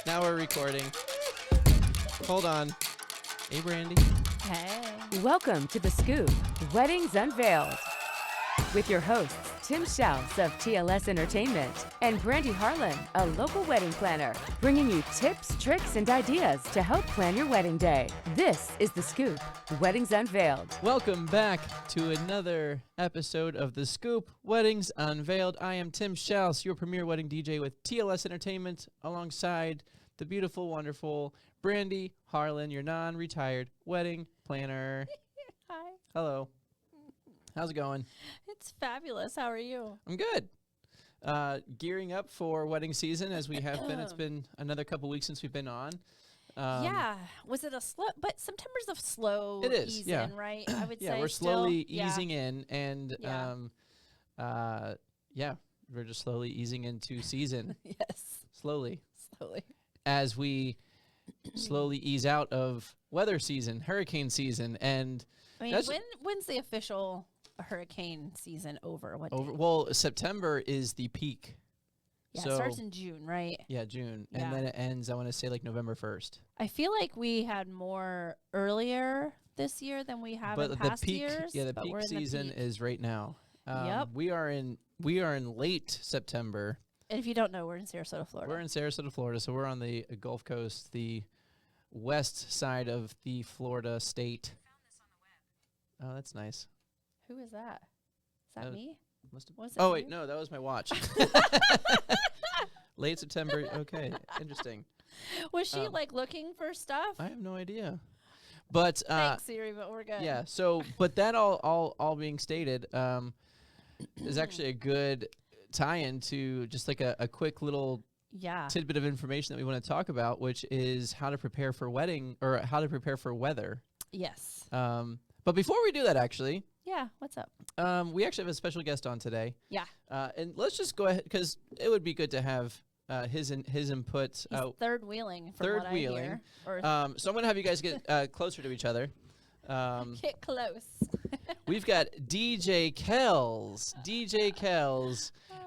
Now we're recording. Hold on. Hey, Brandy. Hey. Welcome to The Scoop, Weddings Unveiled. With your hosts, Tim Schaus of TLS Entertainment and Brandy Harlan, a local wedding planner, bringing you tips, tricks, and ideas to help plan your wedding day. This is The Scoop, Weddings Unveiled. Welcome back to another episode of The Scoop, Weddings Unveiled. I am Tim Schaus, your premier wedding DJ with TLS Entertainment, alongside the beautiful, wonderful Brandy Harlan, your non-retired wedding planner. Hi. Hello. How's it going? It's fabulous. How are you? I'm good. Gearing up for wedding season as we have been. It's been another couple weeks since we've been on. Yeah. Was it a slow? But September's a slow It is, ease yeah. in, right? I would Yeah, say we're still, slowly yeah. easing in, and Yeah. we're just slowly easing into season. Yes. Slowly. Slowly. As we slowly ease out of weather season, hurricane season, and I mean, That's- when's the official hurricane season over? What over. date? Well, September is the peak. Yeah, so it starts in June, right? yeah, June, Yeah. and then it ends. I want to say like November 1st. I feel like we had more earlier this year than we have But in the past peak, years. yeah, the but peak we're in the season peak. is right now. Yep. We are in late September. And if you don't know, we're in Sarasota, Florida. We're in Sarasota, Florida, so we're on the Gulf Coast, the west side of the Florida state. Oh, that's nice. Who is that? Is that me? Must have. Was it Oh wait, you? no, that was my watch. Late September. Okay, interesting. Was she like looking for stuff? I have no idea. But Thanks, Siri, but we're good. yeah. So, but that all being stated, is actually a good tie-in to just like a quick little Yeah. tidbit of information that we want to talk about, which is how to prepare for wedding or how to prepare for weather. Yes. But before we do that, actually, Yeah. What's up? we actually have a special guest on today. Yeah. And let's just go ahead, because it would be good to have his input. He's third wheeling from third what wheeling. I hear. Or So I'm going to have you guys get closer to each other. get close. We've got DJ Kells,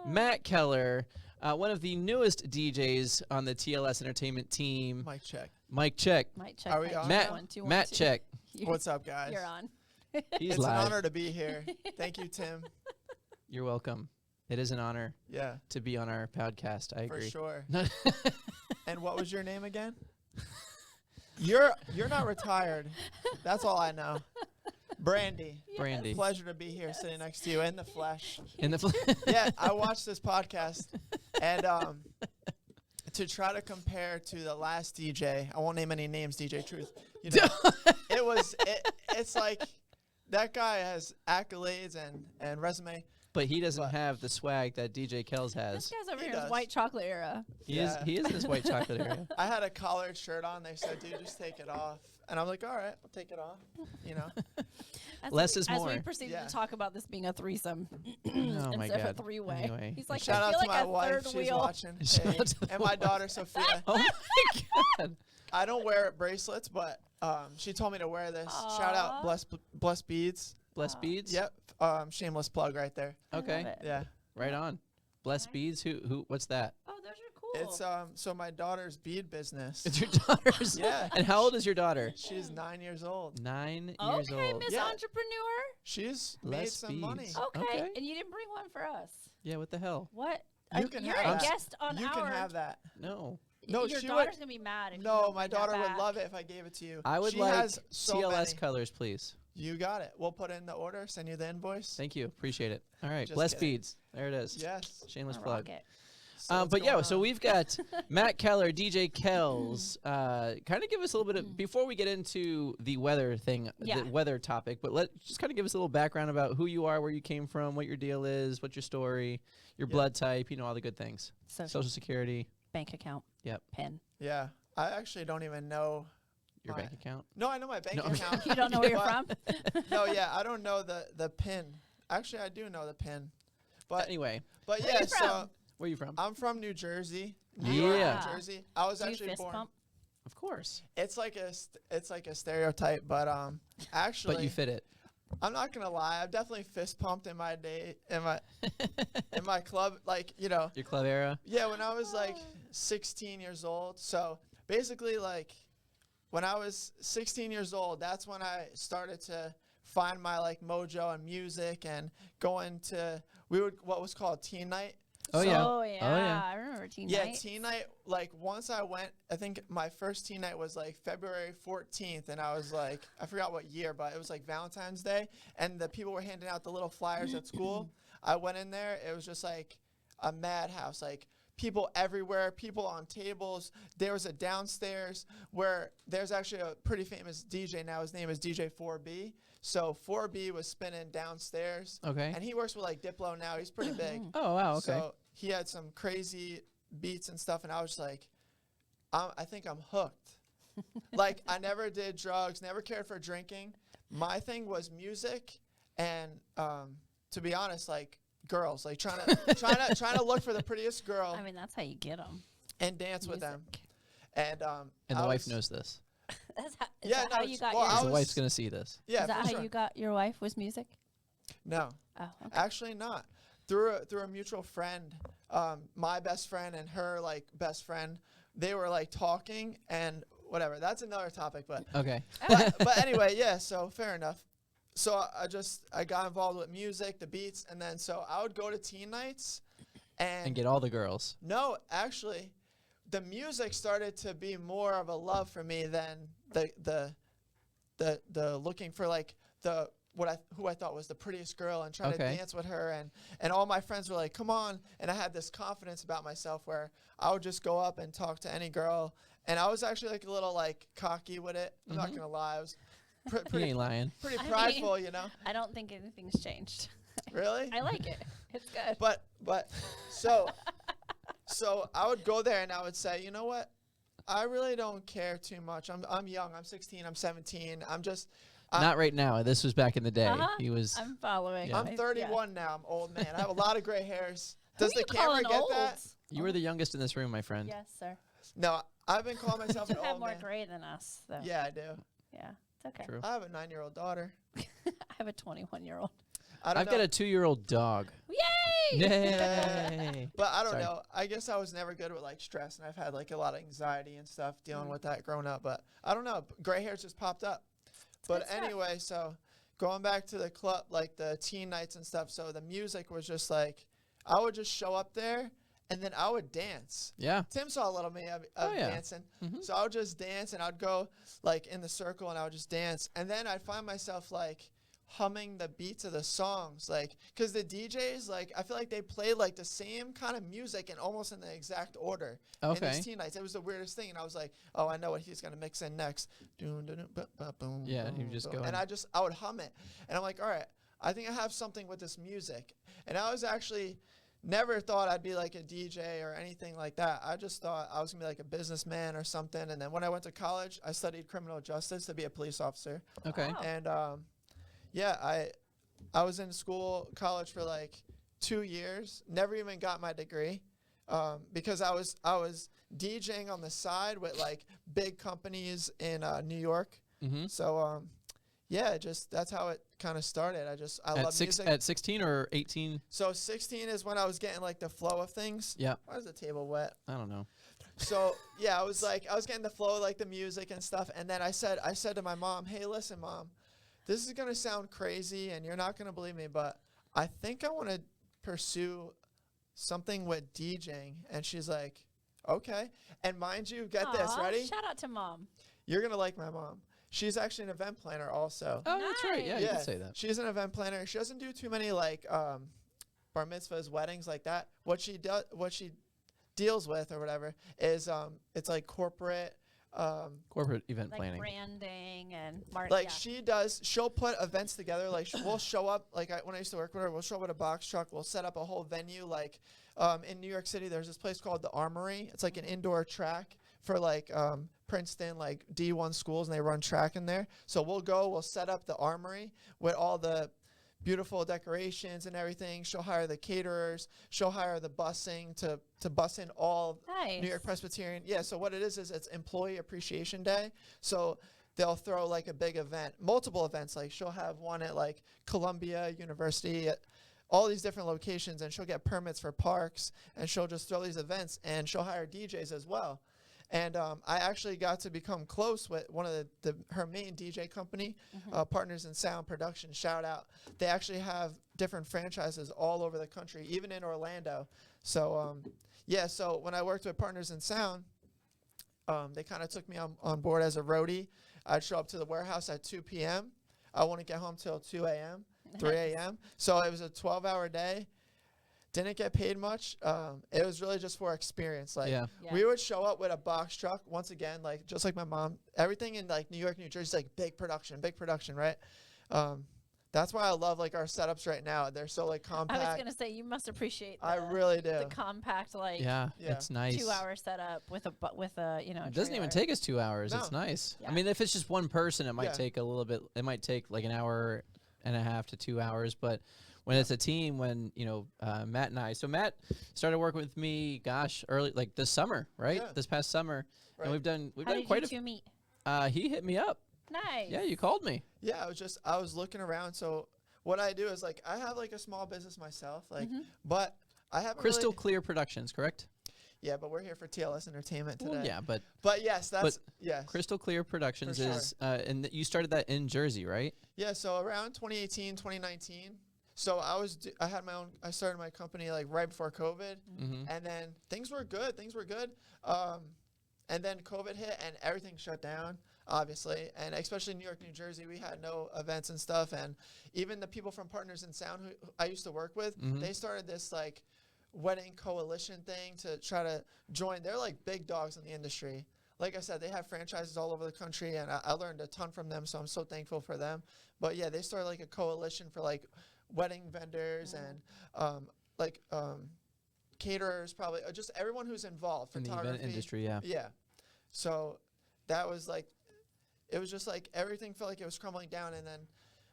Matt Keller, one of the newest DJs on the TLS Entertainment team. Mic check. Mic check. Might check. Are we mic on check. now? 1, 2, 1, Matt 2. check. What's up, guys? You're on. He's It's live. an honor to be here. Thank you, Tim. You're welcome. It is an honor Yeah, to be on our podcast. I for agree. sure. And what was your name again? You're not retired. That's all I know. Brandy. Brandy. Pleasure to be here, sitting next to you in the flesh. In the Yeah, I watched this podcast, and to try to compare to the last DJ, I won't name any names. DJ Truth. You know, it's like that guy has accolades and resume. But he doesn't have the swag that DJ Kells This has. guy's over He here in his does. white chocolate era. He is in this white chocolate area. I had a collared shirt on. They said, dude, just take it off. And I'm like, all right, I'll take it off. You know? Less is as more. we proceeded Yeah. to talk about this being a threesome Oh my instead God. of a three-way. Anyway. He's like, Shout I out feel to like my a wife. third She's wheel. watching. Shout Hey. out to the And my daughter, Sophia. Oh my God. I don't wear bracelets, but she told me to wear this. Shout out, Aw. Bless Beads. Blessed beads. Yep. Shameless plug right there. Okay. I love it. Yeah. Right on. Blessed beads. Who? What's that? Oh, those are cool. It's so my daughter's bead business. It's your daughter's. Yeah. And how old is your daughter? She's 9 years old. 9 years okay, old. Miss Yeah. Entrepreneur. She's made Bless some money. Beads. Okay. Okay. And you didn't bring one for us. Yeah. What the hell? What? You can You're have a that. guest on You our. can have that. No. No, your she daughter's would- gonna be mad. If you No, don't my bring that daughter would back. love it if I gave it to you. I would she like has so TLS many. colors, please. You got it. We'll put in the order, send you the invoice. Thank you. Appreciate it. All right. Just Blessed kidding. beads. There it is. Yes. Shameless I plug. rock it. So what's But yeah, going so on? we've got Matt Keller, DJ Kells. Kind of give us a little bit of, before we get into the weather thing, Yeah. the weather topic, but just kind of give us a little background about who you are, where you came from, what your deal is, what's your story, your Yeah. blood type, all the good things. Social Social Security, bank account. Yep. PIN. Yeah. I actually don't even know. your My- bank account. No, I know my bank No. account. You don't know where you're But- from? No, yeah, I don't know the PIN. Actually, I do know the PIN. But Anyway, but Where yeah, you so from? where are you from? I'm from New Jersey. New York, Yeah. New Jersey. I was Do you actually fist born. pump? Of course. It's like a stereotype, but actually, But you fit it. I'm not gonna lie. I've definitely fist pumped in my day in my club, like Your club era. yeah. When I was like 16 years old. So basically, like, when I was 16 years old, that's when I started to find my like mojo in music and going to what was called teen night. Oh, So- yeah. Oh yeah. Oh, yeah. I remember teen Yeah, night. teen night. Like once I went, I think my first teen night was like February 14th, and I was like, I forgot what year, but it was like Valentine's Day, and the people were handing out the little flyers at school. I went in there. It was just like a madhouse. Like people everywhere, people on tables. There was a downstairs where there's actually a pretty famous DJ now. His name is DJ 4B. So 4B was spinning downstairs, Okay. and he works with like Diplo now. He's pretty big. Oh, wow. Okay. So he had some crazy beats and stuff, and I was like, I think I'm hooked. Like, I never did drugs, never cared for drinking. My thing was music, and to be honest, like girls, like trying to look for the prettiest girl I mean, that's how you get them. and dance with them. And and I the wife was- knows this. That's how, is Yeah, that no, how you it's- got well, your? I The was- wife's going to see this. Yeah, Is that for how sure. you got your wife? Was music? No, Oh, okay. actually not. Through a mutual friend, my best friend and her like best friend, they were like talking and whatever. That's another topic, but Okay. but anyway, yeah. So fair enough. So I got involved with music, the beats, and then so I would go to teen nights, And get all the girls. no, actually, the music started to be more of a love for me than the looking for like who I thought was the prettiest girl and trying Okay. to dance with her, and all my friends were like, come on, and I had this confidence about myself where I would just go up and talk to any girl, and I was actually like a little like cocky with it. I'm not Mhm. gonna lie, I was He pretty ain't lying. pretty I mean- prideful, you know. I don't think anything's changed. Really? I like it. It's good. But so I would go there and I would say, you know what? I really don't care too much. I'm young. I'm 16. I'm 17. Not right now. This was back in the day. Uh-huh. He was. I'm following. Yeah. I'm 31 now. I'm old man. I have a lot of gray hairs. Who Does the you camera calling get old? that? You were the youngest in this room, my friend. Yes, sir. No, I've been calling myself You an have old more man. gray than us, though. Yeah, I do. Yeah, it's okay. True. I have a 9-year-old daughter. I have a 21-year-old. I don't I've know. got a 2-year-old dog. Yay! Yay! But I don't Sorry. know. I guess I was never good with like stress, and I've had like a lot of anxiety and stuff dealing with that growing up. But I don't know. Gray hairs just popped up. But good stuff. anyway, so going back to the club, like the teen nights and stuff. So the music was just like, I would just show up there, and then I would dance. Yeah. Tim saw a little me of Oh, yeah. dancing. Mhm. So I would just dance, and I'd go like in the circle, and I would just dance. And then I'd find myself like humming the beats of the songs, like, because the DJs, like, I feel like they play like the same kind of music and almost in the exact order. In Okay. these teen nights, it was the weirdest thing, and I was like, oh, I know what he's gonna mix in next. Dun, dun, dun, ba, ba, boom, Yeah, and you boom, just boom. go and in. I would hum it, and I'm like, all right, I think I have something with this music. And I was actually never thought I'd be like a DJ or anything like that. I just thought I was gonna be like a businessman or something. And then when I went to college, I studied criminal justice to be a police officer. Okay. Wow. And yeah, I was in college for like 2 years. Never even got my degree because I was DJing on the side with like big companies in New York. Mm-hmm. So yeah, just that's how it kind of started. I love music. At 16 or 18? So 16 is when I was getting like the flow of things. Yeah. Why is the table wet? I don't know. So yeah, I was getting the flow of like the music and stuff. And then I said to my mom, hey, listen, Mom, this is gonna sound crazy and you're not gonna believe me, but I think I want to pursue something with DJing. And she's like, okay. And mind you, get this, Aw, ready? Shout out to Mom. You're gonna like my mom. She's actually an event planner also. Oh, that's right. Yeah, you Yeah. can say that. She's an event planner. She doesn't do too many like bar mitzvahs, weddings like that. What she deals with or whatever is it's like corporate Corporate event Like planning. branding and marketing. like she'll put events together. Like we'll show up like when I used to work with her, we'll show up with a box truck. We'll set up a whole venue. Like in New York City, there's this place called the Armory. It's like an indoor track for like Princeton, like D1 schools, and they run track in there. So we'll set up the Armory with all the beautiful decorations and everything. She'll hire the caterers. She'll hire the busing to bus in all Nice. New York Presbyterian. Yeah, so what it is it's Employee Appreciation Day. So they'll throw like a big event, multiple events. Like she'll have one at like Columbia University, all these different locations, and she'll get permits for parks, and she'll just throw these events, and she'll hire DJs as well. And I actually got to become close with one of her main DJ company, Partners in Sound Production. Shout out. They actually have different franchises all over the country, even in Orlando. So, so when I worked with Partners in Sound, they kind of took me on board as a roadie. I'd show up to the warehouse at 2 p.m. I wouldn't get home till 2 a.m., 3 a.m. So it was a 12-hour day. Didn't get paid much. It was really just for experience. Like we would show up with a box truck once again, like just like my mom. Everything in like New York, New Jersey is like big production, right? That's why I love like our setups right now. They're so like compact. I was gonna say you must appreciate. I really do. The compact it's nice. 2-hour setup with a It doesn't even take us 2 hours. No. It's nice. Yeah. I mean, if it's just one person, it might take a little bit. It might take like an hour and a half to 2 hours, but when it's a team, when Matt and I. So Matt started working with me, early like this summer, right? Yeah. This past summer, and Right. we've done How did quite you two meet? He hit me up. Nice. Yeah, you called me. Yeah, I was looking around. So what I do is like I have like a small business myself, like, but I haven't Crystal really, Clear Productions, correct? Yeah, but we're here for TLS Entertainment today. Well, yeah, but yes, yes. Crystal Clear Productions For sure. is, and you started that in Jersey, right? Yeah, so around 2018, 2019. So I started my company like right before COVID, and then things were good. And then COVID hit and everything shut down, obviously. And especially New York, New Jersey, we had no events and stuff. And even the people from Partners in Sound who I used to work with, they started this like wedding coalition thing to try to join. They're like big dogs in the industry. Like I said, they have franchises all over the country, and I learned a ton from them, so I'm so thankful for them. But yeah, they started like a coalition for like wedding vendors and caterers, probably just everyone who's involved. In the Photography. event industry, yeah. Yeah. So that was like, it was just like everything felt like it was crumbling down. And then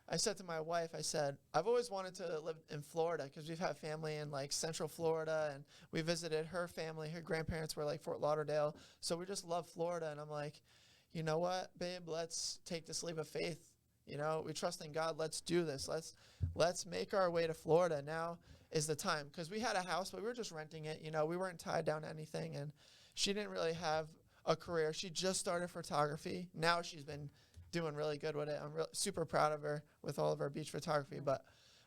I said to my wife, I said, I've always wanted to live in Florida because we've had family in like Central Florida, and we visited her family. Her grandparents were like Fort Lauderdale. So we just love Florida. And I'm like, you know what, babe, let's take this leap of faith. You know, we trust in God. Let's do this. Let's make our way to Florida. Now is the time, because we had a house, but we were just renting it. You know, we weren't tied down to anything, and she didn't really have a career. She just started photography. Now she's been doing really good with it. I'm super proud of her with all of her beach photography. But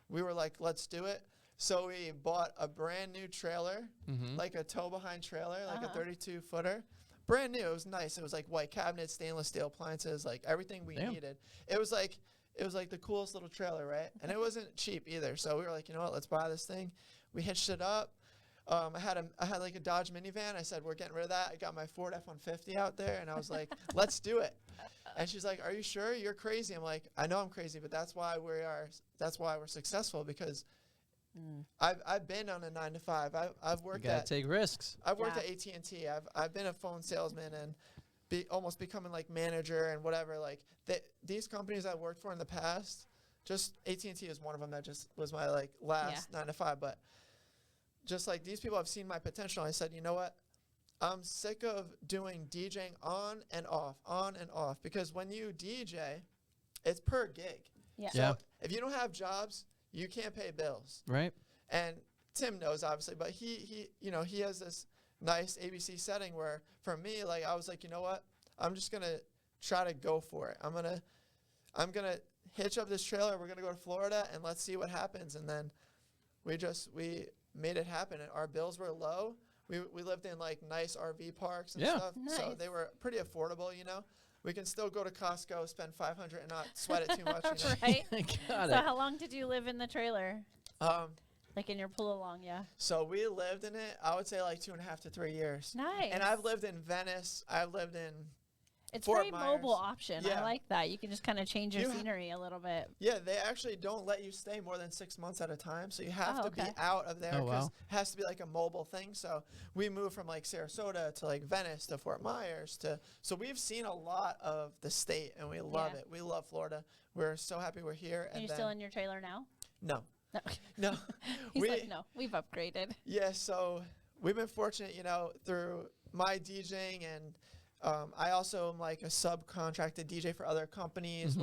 we were like, let's do it. So we bought a brand new trailer, like a tow behind trailer, like a 32-footer. Brand new. It was nice. It was like white cabinets, stainless steel appliances, like everything we needed. It was like the coolest little trailer, right? And it wasn't cheap either. So we were like, you know what? Let's buy this thing. We hitched it up. I had like a Dodge minivan. I said, we're getting rid of that. I got my Ford F-150 out there, and I was like, let's do it. And she's like, are you sure? You're crazy. I'm like, I know I'm crazy, but that's why we're successful, because I've been on a 9-to-5. I've worked You gotta take risks. I've worked at AT&T. I've been a phone salesman and almost becoming like manager and whatever. Like these companies I worked for in the past, just AT&T is one of them that just was my like last 9-to-5. But just like these people have seen my potential. I said, you know what? I'm sick of doing DJing on and off, because when you DJ, it's per gig. Yeah. So if you don't have jobs, you can't pay bills. Right. And Tim knows, obviously, but he has this nice ABC setting where, for me, like, I was like, you know what? I'm just going to try to go for it. I'm going to hitch up this trailer. We're going to go to Florida, and let's see what happens. And then we made it happen. And our bills were low. We lived in, like, nice RV parks and stuff. Nice. So they were pretty affordable, you know. We can still go to Costco, spend $500 and not sweat it too much, you know. Right. Got So it. how long did you live in the trailer? Like in your pull along, So we lived in it, I would say like 2.5 to 3 years. Nice. And I've lived in Venice. I've lived in It's Fort very mobile Myers. option. Yeah. I like that. You can just kind of change your You ha- scenery a little bit. Yeah, they actually don't let you stay more than 6 months at a time. So you have to be okay. out of there, Oh, because wow. it has to be like a mobile thing. So we moved from like Sarasota to like Venice to Fort Myers so we've seen a lot of the state, and we love it. We love Florida. We're so happy we're here. And you're still in your trailer now? No. No. No. He's like, no, we've upgraded. Yeah, so we've been fortunate, you know, through my DJing, and I also am like a subcontracted DJ for other companies,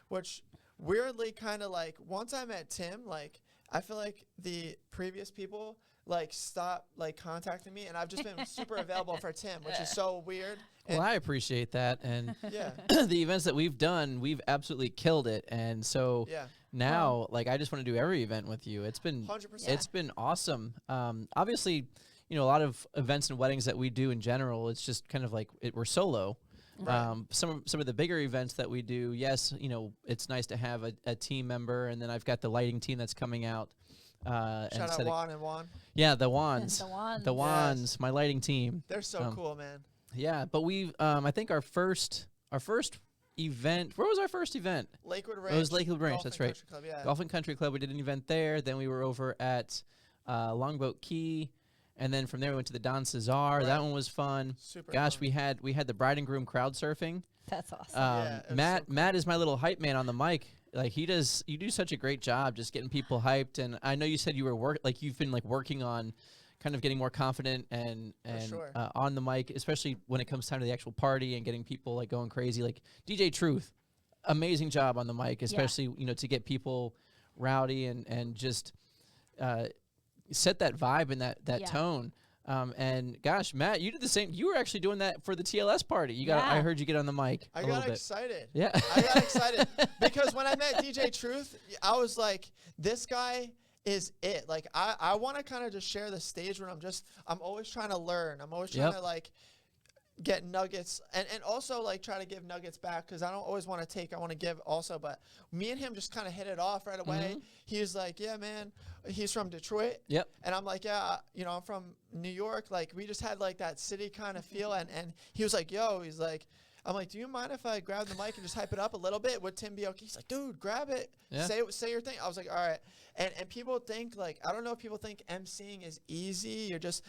which weirdly kind of like, once I met Tim, like I feel like the previous people like stopped like contacting me, and I've just been super available for Tim, which is so weird. Well, I appreciate that, and Yeah. the events that we've done, we've absolutely killed it, and so Yeah. now, like, I just want to do every event with you. It's been 100%. it's been awesome. Obviously, you know, a lot of events and weddings that we do in general, it's just kind of like we're solo. Right. Some of the bigger events that we do, yes, you know, it's nice to have a team member, and then I've got the lighting team that's coming out. Shout out Juan and Juan. Yeah, the wands. The The wands. wands, my lighting team. They're so cool, man. Yeah, but we've I think our first event. Where was our first event? Lakewood Ranch. It was Lakewood Ranch. Golf That's and right. Country Club, yeah. Golf and Country Club. We did an event there. Then we were over at Longboat Key, and then from there we went to the Don Cesar. Right. That one was fun. Super Gosh, fun. we had the bride and groom crowd surfing. That's awesome. Yeah, it was Matt so Matt is my little hype man on the mic. Like you do such a great job just getting people hyped. And I know you said you were you've been like working on kind of getting more confident and sure. on the mic, especially when it comes time to the actual party and getting people like going crazy. Like DJ Truth, amazing job on the mic, especially you know to get people rowdy and just set that vibe and that Yeah. tone. And gosh, Matt, you did the same. You were actually doing that for the TLS party. You got. I Yeah. heard you get on the mic. I a little got bit. excited. Yeah. I got excited because when I met DJ Truth, I was like, this guy is it. Like, I want to kind of just share the stage when I'm always trying to learn. I'm always trying to like get nuggets and also like try to give nuggets back because I don't always want to take. I want to give also. But me and him just kind of hit it off right away. He was like, yeah, man. He's from Detroit. Yep. And I'm like, yeah, you know, I'm from New York. Like, we just had like that city kind of feel. And he was like, yo, he's like, I'm like, do you mind if I grab the mic and just hype it up a little bit? Would Tim be okay? He's like, dude, grab it. Yeah. Say your thing. I was like, all right. And people think like, I don't know if people think emceeing is easy. You're just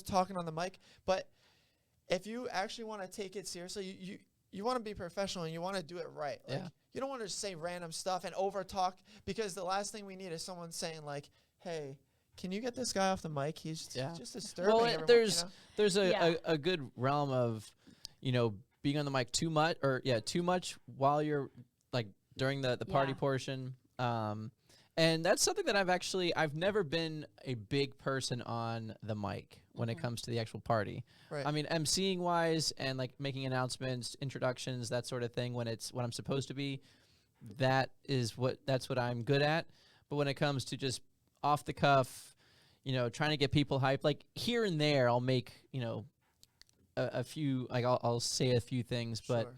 talking on the mic. But if you actually want to take it seriously, you want to be professional and you want to do it right. Like, Yeah. You don't want to just say random stuff and over talk because the last thing we need is someone saying like, hey, can you get this guy off the mic? He's just disturbing. Well, everyone, there's Yeah. a good realm of, you know, being on the mic too much too much while you're like during the party Yeah. portion. And that's something that I've never been a big person on the mic when it comes to the actual party. Right. I mean, emceeing wise and like making announcements, introductions, that sort of thing when it's what I'm supposed to be, that's what I'm good at. But when it comes to just off the cuff, you know, trying to get people hyped, like here and there, I'll make, you know, a few, like I'll say a few things, but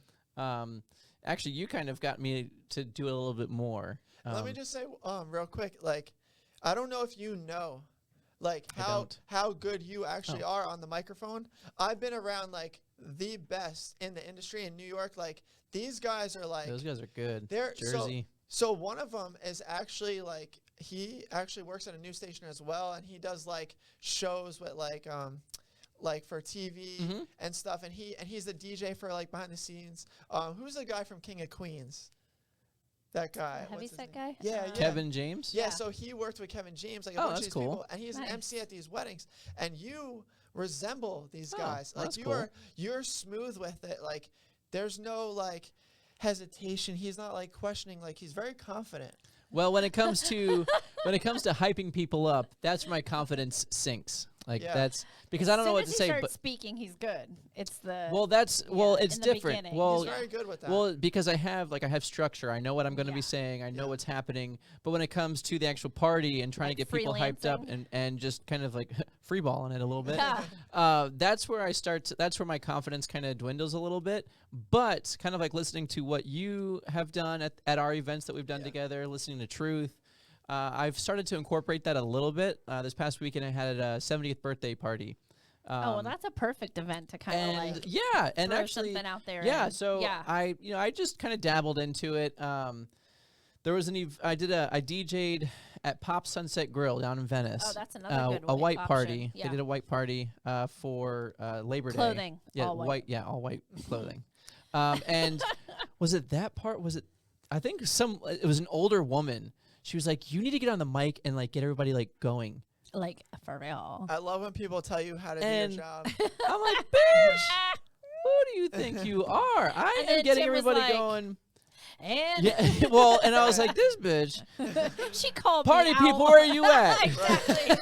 actually you kind of got me to do it a little bit more. Let me just say real quick, like, I don't know if you know, like I how good you actually are on the microphone. I've been around like the best in the industry in New York. Like these guys are like Those guys are good. they're Jersey. So one of them is actually like he actually works at a news station as well, and he does like shows with like for TV and stuff, and he's the DJ for like behind the scenes. Who's the guy from King of Queens? That guy. The what's his heavyset name? guy? Yeah, yeah. Kevin James? Yeah, Yeah. so he worked with Kevin James, like a Oh, bunch of that's these cool. people, and he's an Nice. MC at these weddings. And you resemble these Oh, guys. well, Like that's cool. you're smooth with it. Like there's no like hesitation. He's not like questioning. Like he's very confident. Well, when it comes to hyping people up, that's where my confidence sinks. Like Yeah. that's because I don't know what to say. As soon as he But starts speaking, he's good. It's the well, it's in the different. beginning. Well, He's very good with that. well, because I have structure. I know what I'm going to be Yeah. saying. I know Yeah. what's happening. But when it comes to the actual party and trying Like to get people hyped up freelancing? and just kind of like freeballing it a little bit, Yeah. that's where that's where my confidence kind of dwindles a little bit. But kind of like listening to what you have done at our events that we've done Yeah. together, listening to Truth. I've started to incorporate that a little bit. This past weekend, I had a 70th birthday party. Oh, well, that's a perfect event to kind of and like yeah, and throw actually, something out there. yeah. and- So yeah. I just kind of dabbled into it. There was I DJ'd at Pop Sunset Grill down in Venice. Oh, that's another good a white option. party. Yeah. They did a white party for Labor Day. Clothing, Yeah, all white. Yeah, all white clothing. And was it that part? Was it? I think it was an older woman. She was like, "You need to get on the mic and like get everybody like going." Like for real. I love when people tell you how to And- do your job. I'm like, "Bitch, who do you think you are? I And am then getting Tim was everybody like- going." And Yeah. Well, and I was like, this bitch. she called Party me people, out. where are you at? Exactly.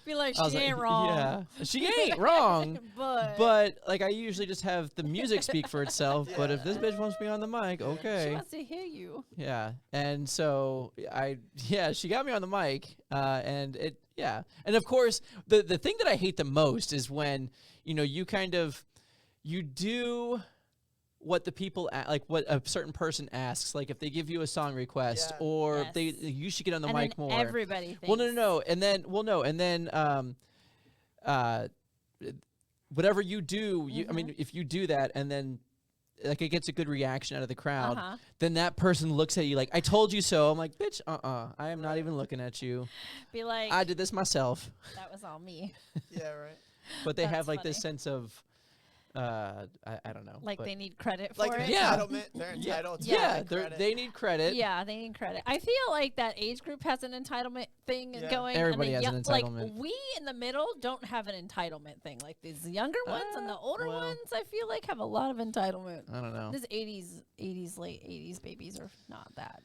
Be like, I was she like, ain't wrong. Yeah, she ain't wrong. But But like, I usually just have the music speak for itself. But if this bitch wants me on the mic, she okay. wants to hear you. Yeah, and so she got me on the mic, and and of course the thing that I hate the most is when you do what the people like what a certain person asks, like if they give you a song request Yeah. or Yes. you should get on the And mic then more. everybody thinks. Well, no, and then whatever you do, I mean, if you do that and then like it gets a good reaction out of the crowd, Uh-huh. then that person looks at you like, I told you so. I'm like, bitch, I am not even looking at you. Be like, I did this myself. that was all me. Yeah, right. But they That's have like this funny. sense of, I don't know. Like but they need credit for Like it. an Yeah. entitlement. They're entitled to yeah, that credit. they need credit. Yeah, they need credit. I feel like that age group has an entitlement thing Yeah. going. Everybody and the has an Like entitlement. we in the middle don't have an entitlement thing. Like these younger ones and the older well. ones, I feel like have a lot of entitlement. I don't know. This 80s, late 80s babies are not that.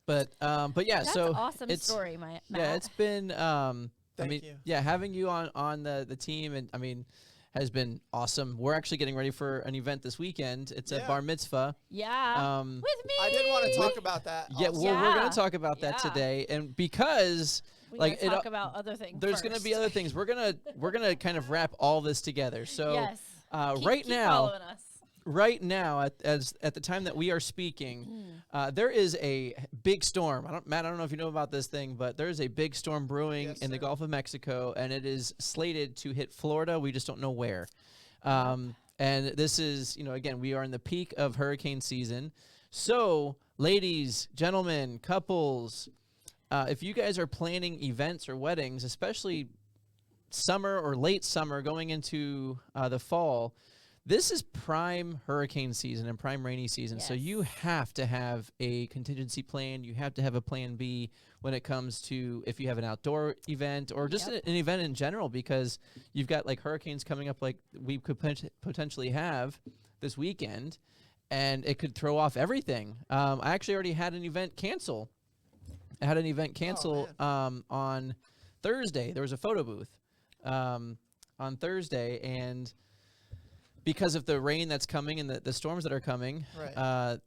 But yeah, That's so an awesome it's story, Matt. yeah, it's been I Thank mean, you. yeah, having you on the team and I mean has been awesome. We're actually getting ready for an event this weekend. It's a Yeah. bar mitzvah. Yeah. With me. I did want to talk about that. Yeah, also. well, we're Yeah. going to talk about that Yeah. today, and because We like gotta talk about other things. there's going to be first. other things. We're gonna kind of wrap all this together. So Yes. Keep- right keep now, following us. at the time that we are speaking, there is a big storm. Matt, I don't know if you know about this thing, but there is a big storm brewing Yes, in the sir. Gulf of Mexico, and it is slated to hit Florida. We just don't know where. And this is, again, we are in the peak of hurricane season. So, ladies, gentlemen, couples, if you guys are planning events or weddings, especially summer or late summer going into the fall, this is prime hurricane season and prime rainy season. So Yes. you have to have a contingency plan. You have to have a plan B when it comes to if you have an outdoor event or just Yep. an event in general, because you've got like hurricanes coming up like we could potentially have this weekend, and it could throw off everything. I actually already had an event cancel. I had an event cancel on Thursday. There was a photo booth on Thursday, and because of the rain that's coming and the storms that are coming, Right.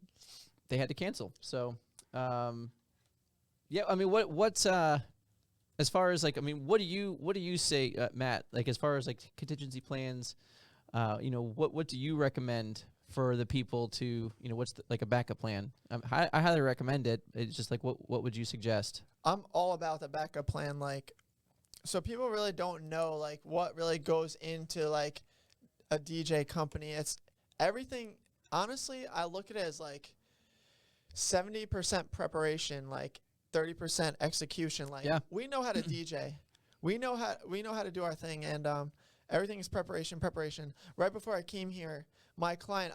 they had to cancel. So, yeah, I mean, what's as far as like, I mean, what do you say, Matt? Like, as far as like contingency plans, what do you recommend for the people to, what's like a backup plan? I highly recommend it. It's just like, what would you suggest? I'm all about the backup plan. Like, so people really don't know like what really goes into like a DJ company. It's everything. Honestly, I look at it as like 70% preparation, like 30% execution. Like Yeah. we know how to DJ. We know how to do our thing, and everything is preparation. Right before I came here, my client,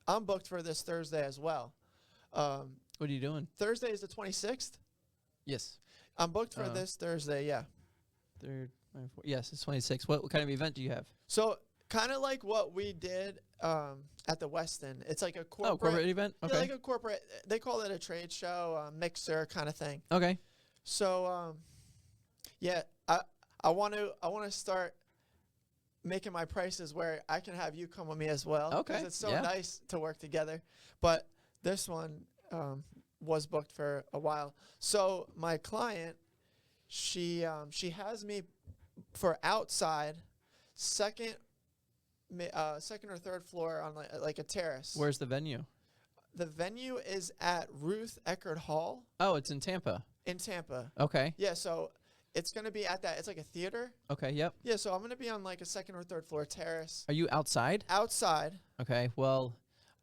I'm booked for this Thursday as well. What are you doing? Thursday is the 26th. Yes. I'm booked for this Thursday, yeah. Third, yes, it's 26. What kind of event do you have? So kind of like what we did at the Westin. It's like a corporate, Corporate event? yeah, Okay. like a corporate. They call it a trade show, mixer kind of thing. Okay. So yeah, I want to start making my prices where I can have you come with me as well. Okay, 'cause it's so yeah. nice to work together. But this one was booked for a while. So my client, she has me for outside, second or third floor on like a terrace. Where's the venue? The venue is at Ruth Eckerd Hall Oh, it's in Tampa. in Tampa. Okay. Yeah, so it's gonna be at that. It's like a theater. Okay, yep. Yeah, so I'm gonna be on like a second or third floor terrace Are you outside? outside. Okay, well,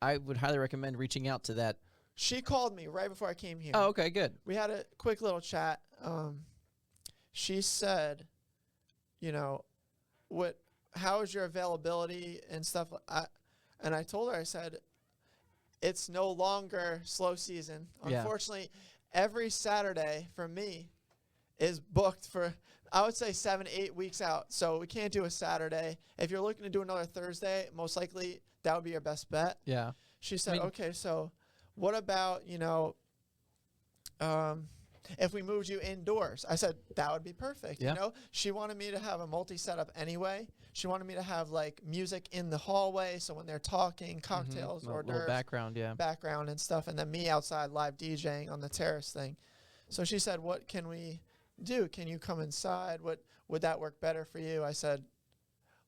I would highly recommend reaching out to that. She called me right before I came here. Oh, okay, good. We had a quick little chat. She said, how is your availability and stuff? And I told her, I said, it's no longer slow season. Yeah. Unfortunately, every Saturday for me is booked for I would say 7, 8 weeks out. So we can't do a Saturday. If you're looking to do another Thursday, most likely that would be your best bet. Yeah. She said, okay, so what about, if we moved you indoors? I said, that would be perfect. Yeah. She wanted me to have a multi-setup anyway. She wanted me to have like music in the hallway. So when they're talking, cocktails, hors little d'oeuvres, background and stuff. And then me outside live DJing on the terrace thing. So she said, what can we do? Can you come inside? Would that work better for you? I said,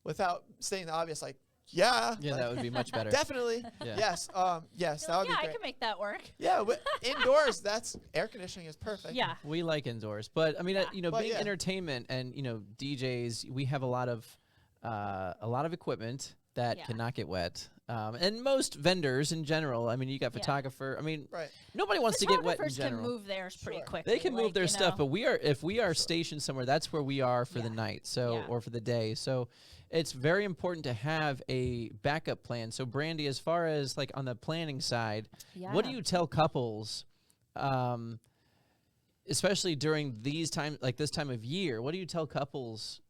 without stating the obvious, like, yeah. Yeah, that would be much better. Definitely. Yeah. Yes. Yes, that would be I great. can make that work. Yeah, indoors, that's air conditioning is perfect. Yeah. We like indoors, but I mean, Yeah. But being yeah. entertainment and DJs, we have a lot of equipment that Yeah. cannot get wet. And most vendors in general, I mean, you got Yeah. photographer. I mean, Right. nobody wants to get wet in Photographers general. can move theirs pretty Sure. quickly. They can move their stuff, but if we are Sure. stationed somewhere, that's where we are for the Yeah. night, so Yeah. or for the day. So it's very important to have a backup plan. So Brandy, as far as like on the planning side, what do you tell couples, especially during these time, like this time of year? What do you tell couples,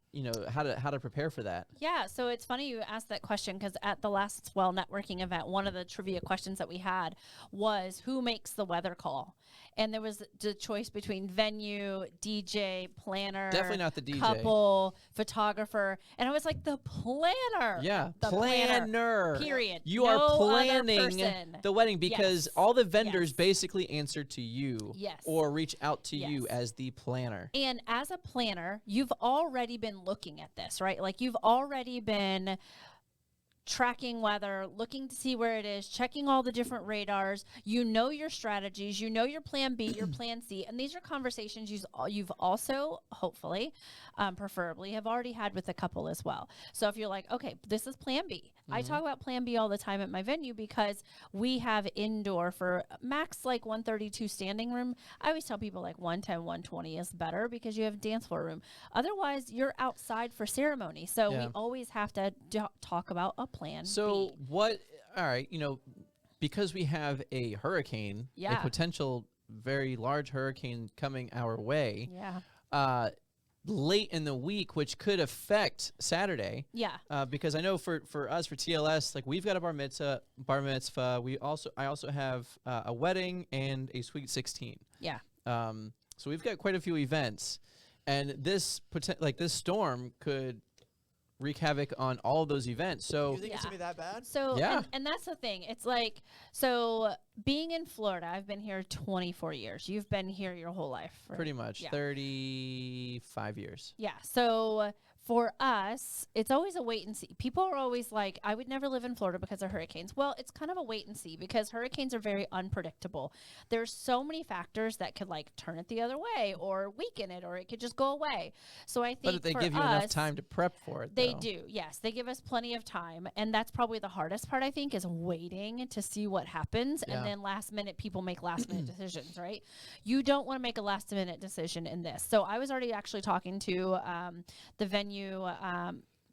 how to prepare for that? Yeah, so it's funny you asked that question because at the last Swell networking event, one of the trivia questions that we had was who makes the weather call? And there was the choice between venue, DJ, planner. Definitely not the DJ. Couple, photographer. And I was like, the planner. Yeah, The planner. Period. You No are other planning person. the wedding because Yes. all the vendors Yes. basically answer to you Yes. or reach out to you Yes. as the planner. And as a planner, you've already been looking at this, right? Like you've already been tracking weather, looking to see where it is, checking all the different radars. You know your strategies, you know your plan B, your plan C, and these are conversations you've also, hopefully, preferably, have already had with a couple as well. So if you're like, okay, this is plan B. I talk about plan B all the time at my venue because we have indoor for max like 132 standing room. I always tell people like 110, 120 is better because you have dance floor room. Otherwise, you're outside for ceremony. So Yeah. we always have to talk about a plan So B. all right, because we have a hurricane, a Yeah. potential very large hurricane coming our way, Yeah. late in the week, which could affect Saturday. Yeah. Because I know for us, for TLS, like we've got a bar mitzvah. I also have a wedding and a sweet 16. Yeah. So we've got quite a few events, and this storm could wreak havoc on all of those events. So You think it's going to be that bad? So, Yeah. and that's the thing. It's like, so being in Florida, I've been here 24 years. You've been here your whole life. Right? pretty much Yeah. 35 years. Yeah. So for us, it's always a wait and see. People are always like, I would never live in Florida because of hurricanes. Well, it's kind of a wait and see because hurricanes are very unpredictable. There's so many factors that could like turn it the other way or weaken it, or it could just go away. So I think But if they for give you enough us, time to prep for it, they though. do, yes. They give us plenty of time. And that's probably the hardest part, I think, is waiting to see what happens. Yeah. And then last minute, people make last minute decisions, right? You don't want to make a last minute decision in this. So I was already actually talking to the venue,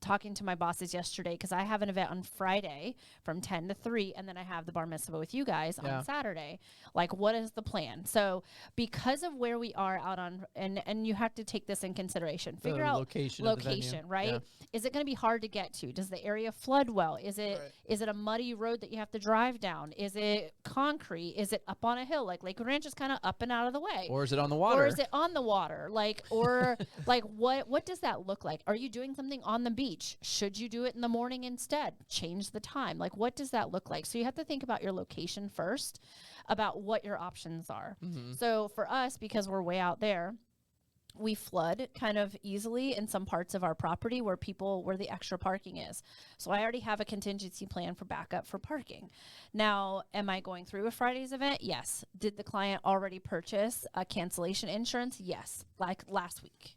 talking to my bosses yesterday because I have an event on Friday from 10 to 3, and then I have the bar mitzvah with you guys Yeah. on Saturday. Like, what is the plan? So because of where we are out on, and you have to take this in consideration, figure out location of the venue. location, right? Yeah. Is it going to be hard to get to? Does the area flood well? Is it is Right. it a muddy road that you have to drive down? Is it concrete? Is it up on a hill? Like Lakewood Ranch is kind of up and out of the way. Or is it on the water? Or is it on the water? Like, or like what does that look like? Are you doing something on the beach? Should you do it in the morning instead? Change the time. Like, what does that look like? So you have to think about your location first, about what your options are. Mm-hmm. So for us, because we're way out there, we flood kind of easily in some parts of our property where the extra parking is. So I already have a contingency plan for backup for parking. Now, am I going through a Friday's event? Yes. Did the client already purchase a cancellation insurance? Yes. Like last week.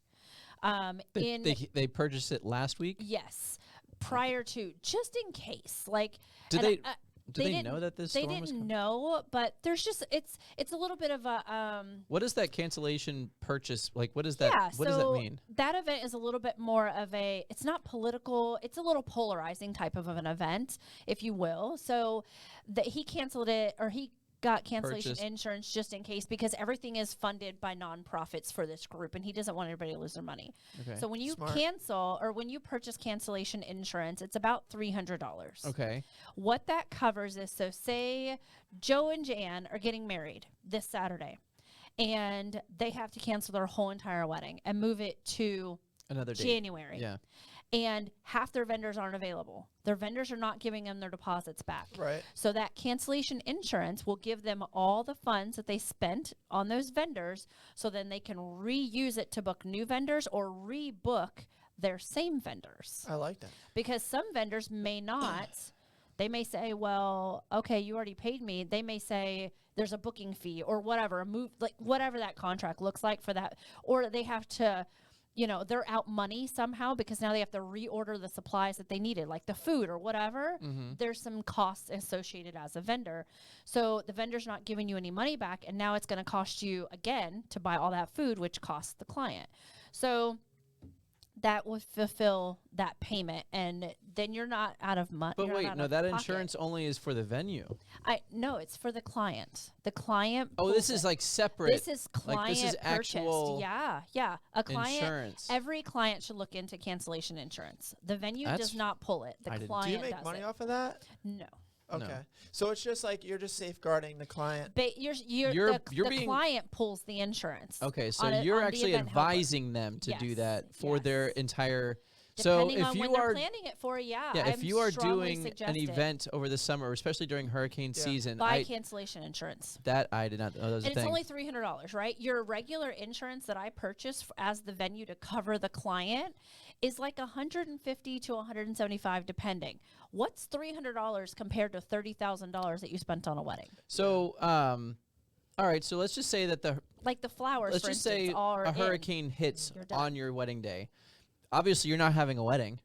They purchased it last week. Yes. Prior to, just in case, like, Did and they? They Did they didn't- know that this they storm was didn't coming? know, but there's just it's a little bit of a What is that cancellation purchase like? What is that? Yeah, what does that mean? That event is a little bit more of it's not political, it's a little polarizing type of an event, if you will. So that he canceled it, or he got cancellation Purchased. insurance just in case, because everything is funded by nonprofits for this group, and he doesn't want everybody to lose their money. Okay. So when you Smart. cancel or when you purchase cancellation insurance, it's about $300. Okay. What that covers is, so say Joe and Jan are getting married this Saturday, and they have to cancel their whole entire wedding and move it to Another date. January. Yeah. And half their vendors aren't available. Their vendors are not giving them their deposits back. Right. So that cancellation insurance will give them all the funds that they spent on those vendors, so then they can reuse it to book new vendors or rebook their same vendors. I like that. Because some vendors may not. They may say, well, okay, you already paid me. They may say there's a booking fee or whatever, whatever that contract looks like for that. Or they have to, they're out money somehow because now they have to reorder the supplies that they needed, like the food or whatever. Mm-hmm. There's some costs associated as a vendor. So the vendor's not giving you any money back, and now it's going to cost you again to buy all that food, which costs the client. So that would fulfill that payment, and then you're not out of money. But wait, no, that insurance only is for the venue. No, it's for the client. The client. Oh, this pulls is it. like separate. This is client Like this is purchased. actual Yeah. A client. insurance. Every client should look into cancellation insurance. The venue That's- does not pull it. The I didn't- client Do you make does money it. off of that? No. Okay. No. So it's just like you're just safeguarding the client. But You're the being- client pulls the insurance. Okay, so on a- you're on the actually event helper. advising them to do Yes, that for yes. their entire. Depending so on if when you they're are planning it for, if I'm you are strongly doing suggest an it. event over the summer, especially during hurricane Yeah. season, Buy cancellation insurance. I did not know that was a And it's thing. only $300, right? Your regular insurance that I purchased as the venue to cover the client is like $150 to $175 depending. What's $300 compared to $30,000 that you spent on a wedding? So all right, so let's just say that Like the flowers, let's for just instance, say are a in. hurricane hits You're done. on your wedding day. Obviously, you're not having a wedding.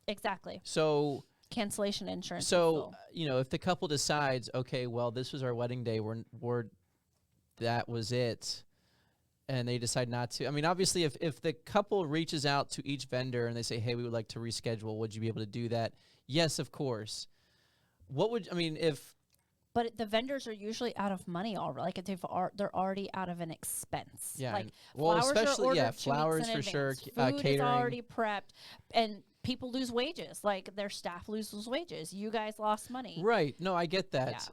Exactly. So Cancellation insurance. So if the couple decides, okay, well, this was our wedding day, we're that was it, and they decide not to. I mean, obviously, if the couple reaches out to each vendor and they say, hey, we would like to reschedule, would you be able to do that? Yes, of course. But the vendors are usually out of money already. Like they're already out of an expense. Yeah, Like and- well, flowers especially- are ordered yeah, 2 weeks flowers in for sure, advance. Food catering. is already prepped, and people lose wages. Like their staff loses wages. You guys lost money. Right. No, I get that.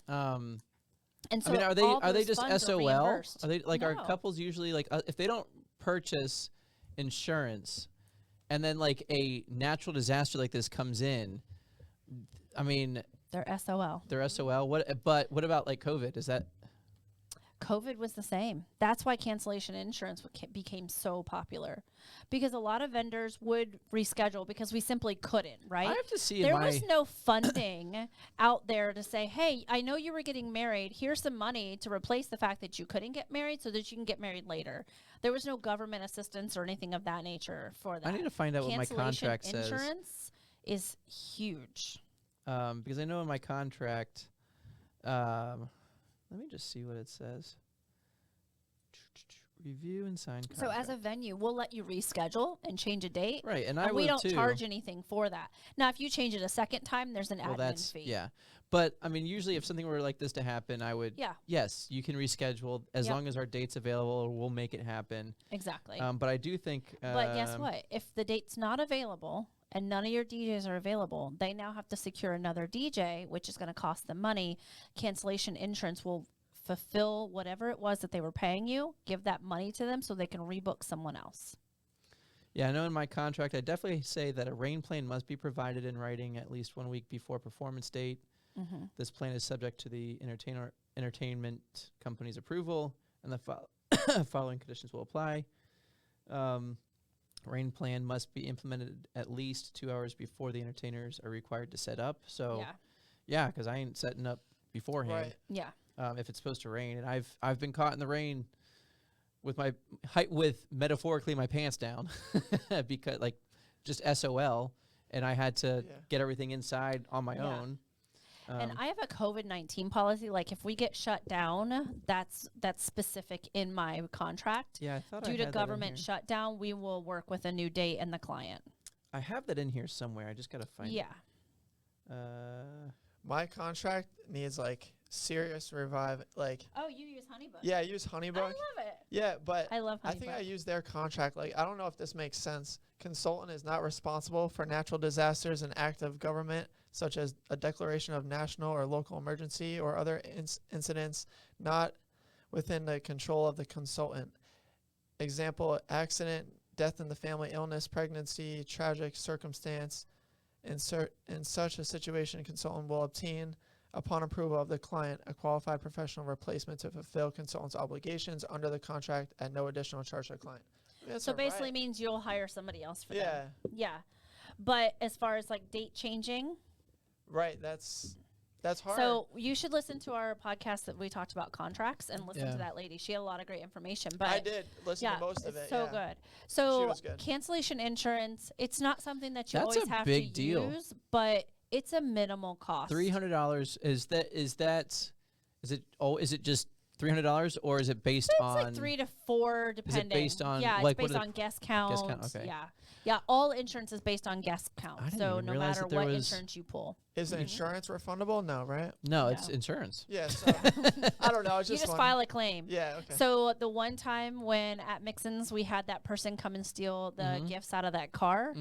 And so I mean, are all they those just funds are SOL? reimbursed. Are they are No. couples usually like if they don't purchase insurance, and then like a natural disaster like this comes in? I mean, They're SOL. they're SOL. But what about like COVID? Is that COVID was the same. That's why cancellation insurance became so popular, because a lot of vendors would reschedule because we simply couldn't, right? I have to see? There was no funding out there to say, hey, I know you were getting married. Here's some money to replace the fact that you couldn't get married so that you can get married later. There was no government assistance or anything of that nature for that. I need to find out what my Cancellation contract says. insurance is huge. Because I know in my contract, let me just see what it says. Review and sign So contract. as a venue, we'll let you reschedule and change a date. Right, and I And we will don't too. charge anything for that. Now, if you change it a second time, there's an Well, admin that's fee. yeah. But I mean, usually if something were like this to happen, I would. Yeah. Yes, you can reschedule as Yep. long as our date's available. We'll make it happen. Exactly. But I do think. But guess what? If the date's not available and none of your DJs are available, they now have to secure another DJ, which is going to cost them money. Cancellation insurance will fulfill whatever it was that they were paying you, give that money to them so they can rebook someone else. Yeah, I know in my contract, I definitely say that a rain plan must be provided in writing at least 1 week before performance date. Mm-hmm. This plan is subject to the entertainment company's approval, and the following conditions will apply. Rain plan must be implemented at least 2 hours before the entertainers are required to set up. So, yeah, because I ain't setting up beforehand. Right. Yeah. If it's supposed to rain, and I've been caught in the rain with metaphorically my pants down because like just SOL, and I had to get everything inside on my own. And I have a COVID-19 policy. Like if we get shut down, that's specific in my contract. Yeah, I thought I Due had to that in government here. shutdown, we will work with a new date and the client. I have that in here somewhere. I just gotta find it. Yeah. My contract needs like serious revive. Like, Oh, you use HoneyBook. yeah, I use I HoneyBook. love it. Yeah, but I love HoneyBook. I think I use their contract. Like, I don't know if this makes sense. Consultant is not responsible for natural disasters and act of government, such as a declaration of national or local emergency or other incidents not within the control of the consultant. Example, accident, death in the family, illness, pregnancy, tragic circumstance. In such a situation, consultant will obtain, upon approval of the client, a qualified professional replacement to fulfill consultant's obligations under the contract at no additional charge to the client. I mean, that's So all basically right. means you'll hire somebody else for Yeah, them. Yeah. But as far as like date changing, right. That's hard. so you should listen to our podcast that we talked about contracts and listen Yeah. to that lady. She had a lot of great information. But I did listen yeah, to most of it's it. so yeah. good. So was good. cancellation insurance, it's not something that you That's always a have big to deal. use, but it's a minimal cost. $300 is it just $300 or is it based It's on like 3 to 4 depending. based on, yeah, like, it's what based are the on guest count. okay. Yeah. Yeah, all insurance is based on guest count. I didn't So even no realize matter that there what was- insurance you pull. Is the insurance refundable? No, right? No, it's No. insurance. Yeah. So I don't know. It's You just just one. file a claim. Yeah. Okay. So the one time when at Mixon's we had that person come and steal the gifts out of that car,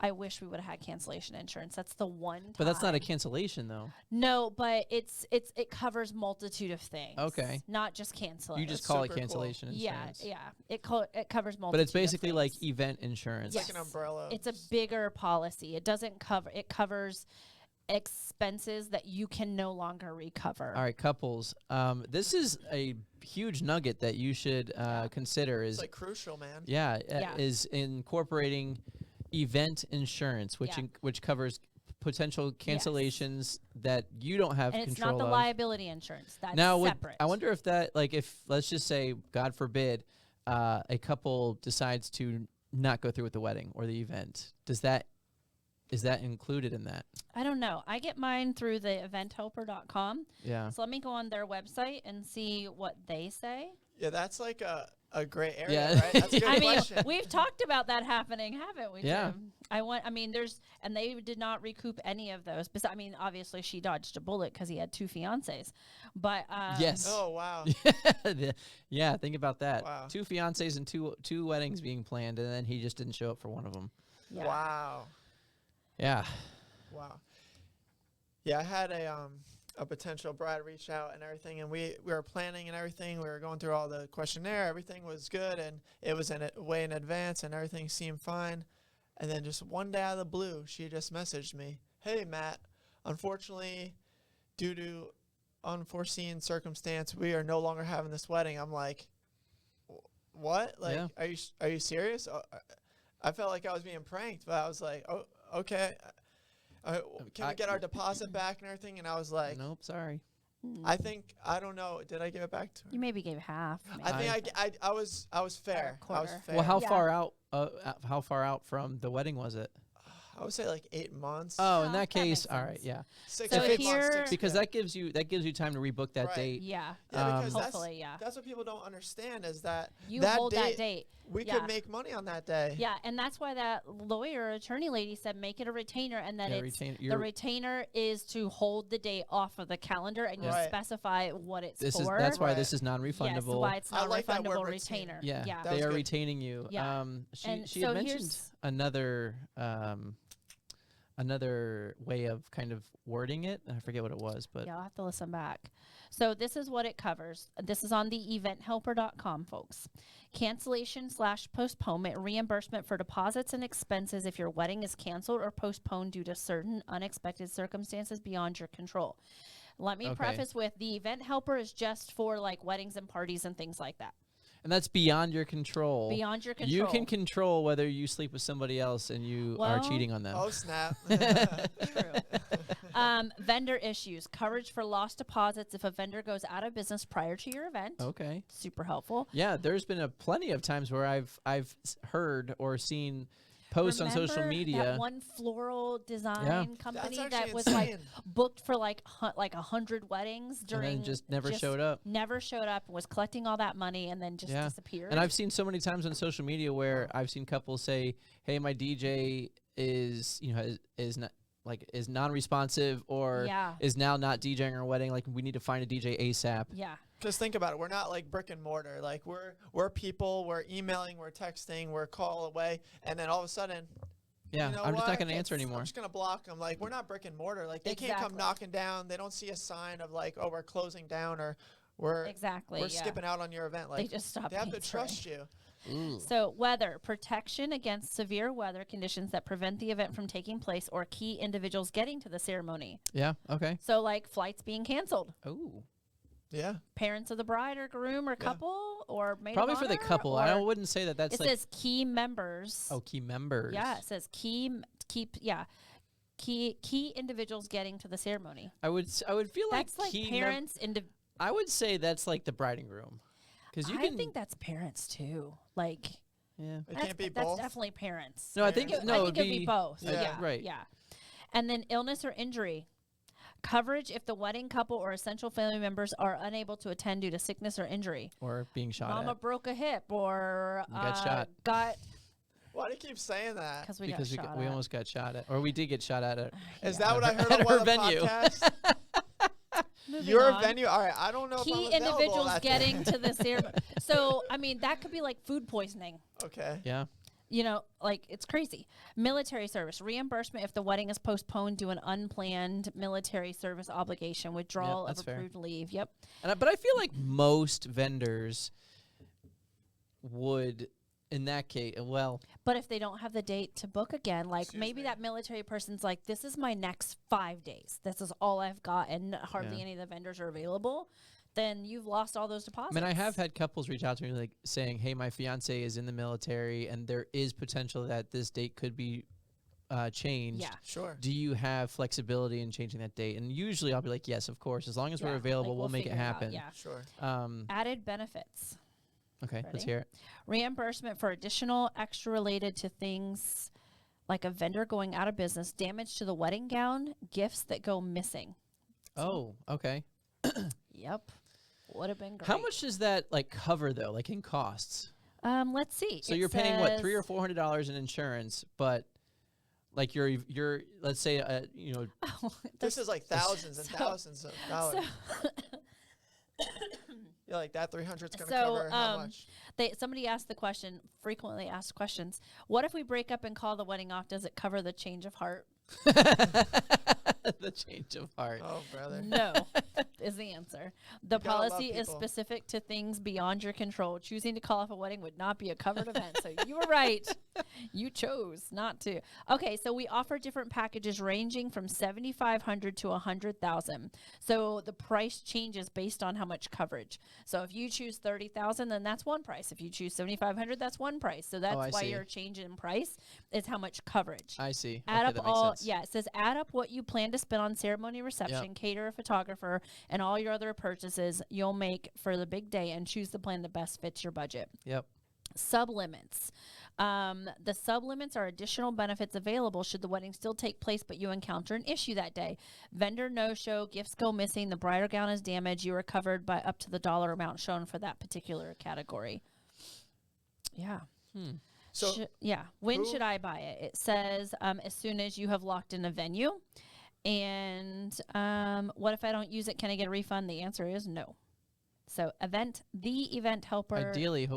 I wish we would have had cancellation insurance. That's the one time. But that's not a cancellation though. No, but it covers multitude of things. Okay. Not just cancel. You it. just That's call it super cool. cancellation insurance. Yeah. It covers multitude. But it's of basically like things. event insurance. It's like an umbrella. It's a bigger policy. It doesn't cover. It covers expenses that you can no longer recover. All right, couples. This is a huge nugget that you should consider. Is It's like crucial, man. Yeah. is incorporating event insurance, which Yeah. which covers potential cancellations that you don't have And it's control not the of. liability insurance. That's Now, separate. I wonder if that, like, if let's just say, God forbid, a couple decides to not go through with the wedding or the event, is that included in that? I don't know. I get mine through the eventhelper.com. Yeah. So let me go on their website and see what they say. Yeah, that's like a gray area, Yeah. right? That's a good I mean, question. we've talked about that happening, haven't we? Yeah. Tim? And they did not recoup any of those. I mean, obviously she dodged a bullet because he had 2 fiancés. But Yes. Oh wow. Yeah, think about that. Wow. 2 fiancés and two weddings being planned, and then he just didn't show up for one of them. yeah. Wow. Yeah. Wow. Yeah, I had a potential bride reach out and everything, and we were planning and everything. We were going through all the questionnaire. Everything was good, and it was way in advance, and everything seemed fine. And then just one day out of the blue, she just messaged me, "Hey, Matt, unfortunately, due to unforeseen circumstance, we are no longer having this wedding." I'm like, "What? Like, Yeah. are you serious?" I felt like I was being pranked, but I was like, "Oh, okay. Can we get our deposit back and everything?" And I was like, Nope, sorry. I don't know. Did I give it back to her? You maybe gave half. I think I was fair. I was quarter. fair. Well, how Yeah. how far out from the wedding was it? I would say like 8 months. Oh, in Oh, that that case, makes all right, sense. yeah. 6 So to 8 months. here- Because that gives you time to rebook that Right. date. Yeah. Yeah, because Hopefully, yeah. that's what people don't understand is that You that hold date, that date. we Yeah. could make money on that day. Yeah, and that's why that lawyer attorney lady said make it a retainer, and then Yeah, it's your- the retainer is to hold the date off of the calendar, and you Right. specify what it's This is for. that's why Right. this is Yes, non-refundable. why it's I not like that refundable word retainer. retainer. Yeah, Yeah. That they was are good. retaining you. Yeah. She And she had so mentioned here's- another way of kind of wording it. I forget what it was, but Yeah, I'll have to listen back. So this is what it covers. This is on the eventhelper.com, folks. Cancellation/postponement, reimbursement for deposits and expenses if your wedding is canceled or postponed due to certain unexpected circumstances beyond your control. Let me Okay. preface with the event helper is just for like weddings and parties and things like that. and that's beyond your control. Beyond your You control. can control whether you sleep with somebody else and you are Well- cheating on them. Oh snap! True. Vendor issues, coverage for lost deposits if a vendor goes out of business prior to your event. Okay. Super helpful. Yeah, there's been plenty of times where I've heard or seen posts on social Remember media. that one floral design company That's that actually was like insane. booked for like 100 weddings during then just never showed up. Never showed up and was collecting all that money and then just Yeah. disappeared. And I've seen so many times on social media where I've seen couples say, "Hey, my DJ is like is non-responsive or Yeah. is now not DJing our wedding. Like we need to find a DJ ASAP. Yeah. Because think about it, we're not like brick and mortar. Like we're people, we're emailing, we're texting, we're a call away, and then all of a sudden, Yeah, you know I'm just not what? going to answer anymore. I'm just gonna block them. Like we're not brick and mortar. Like they can't come Exactly. knocking down. They don't see a sign of like, oh, we're closing down or we're Exactly. we're yeah. skipping out on your event. They Like just stop they have to answering. trust you. Ooh. So, weather protection against severe weather conditions that prevent the event from taking place or key individuals getting to the ceremony. Yeah, okay. So, like flights being canceled, Ooh. Yeah. parents of the bride or groom or couple, or maid of Probably for the honor, couple. I or- wouldn't say that that's It like says key members. key members. Yeah, it says key individuals getting to the ceremony. I would feel like That's like key parents. I would say that's like the bride and groom. Cuz you I can think that's parents too. Like yeah. It that's, can't be that's both. definitely parents. No, I think Parents. no, I it think would it'd be both. Yeah. Yeah, Right. Yeah. And then illness or injury. Coverage if the wedding couple or essential family members are unable to attend due to sickness or injury. or being shot Mama at broke a hip or You got shot. Why do you keep saying that? Because we because got shot we at. almost got shot at, or we did get shot at. Is Yeah. that what I heard At on one her of the venue. podcasts? Moving Your on. venue? All right, I don't know if I'm Key available individuals that getting day. to the ceremony. So, I mean, that could be like food poisoning. Okay. Yeah. You know, like it's crazy. Military service reimbursement if the wedding is postponed due to an unplanned military service obligation, withdrawal of that's fair. approved leave. Yep. But I feel like most vendors would, in that case, well, But if they don't have the date to book again, like Excuse maybe me. that military person's like, this is my next 5 days. This is all I've got, and hardly Yeah. any of the vendors are available. Then you've lost all those I deposits. mean, I have had couples reach out to me like saying, "Hey, my fiance is in the military, and there is potential that this date could be changed. Yeah. Sure. Do you have flexibility in changing that date?" And usually, I'll be like, "Yes, of course. As long as Yeah, we're available, like, we'll make it figure out, happen." Yeah. Sure. Added benefits. Okay, Ready? let's hear it. Reimbursement for additional extra related to things like a vendor going out of business, damage to the wedding gown, gifts that go missing. Oh, okay. Yep. Would have been great. How much does that like cover though, like in costs? Let's see. So It you're paying what, says- $300 or $400 in insurance, but like you're let's say This is like thousands and so- thousands of dollars. So, You're like that 300's gonna So, cover how much? somebody asked the question, frequently asked questions. What if we break up and call the wedding off? Does it cover the change of heart? the change of heart. Oh, brother. No, is the answer. The gotta love policy is people. specific to things beyond your control. Choosing to call off a wedding would not be a covered event. So you were right. You chose not to. Okay, so we offer different packages ranging from $7,500 to $100,000. So the price changes based on how much coverage. So if you choose $30,000, then that's one price. If you choose $7,500, that's one price. So that's I why see. your change in price is how much coverage. I see. Add Okay, up that makes all, sense. yeah, it says add up what you plan to spend on ceremony, reception, caterer, photographer, and all your other purchases you'll make for the big day and choose the plan that best fits your budget. Yep. Sublimits. The sublimits are additional benefits available should the wedding still take place, but you encounter an issue that day. Vendor no-show, gifts go missing, the bridal gown is damaged, you are covered by up to the dollar amount shown for that particular category. Yeah. So Yeah. When who- should I buy it? It says as soon as you have locked in a venue. And what if I don't use it? Can I get a refund? The answer is no. So the event helper, Ideally,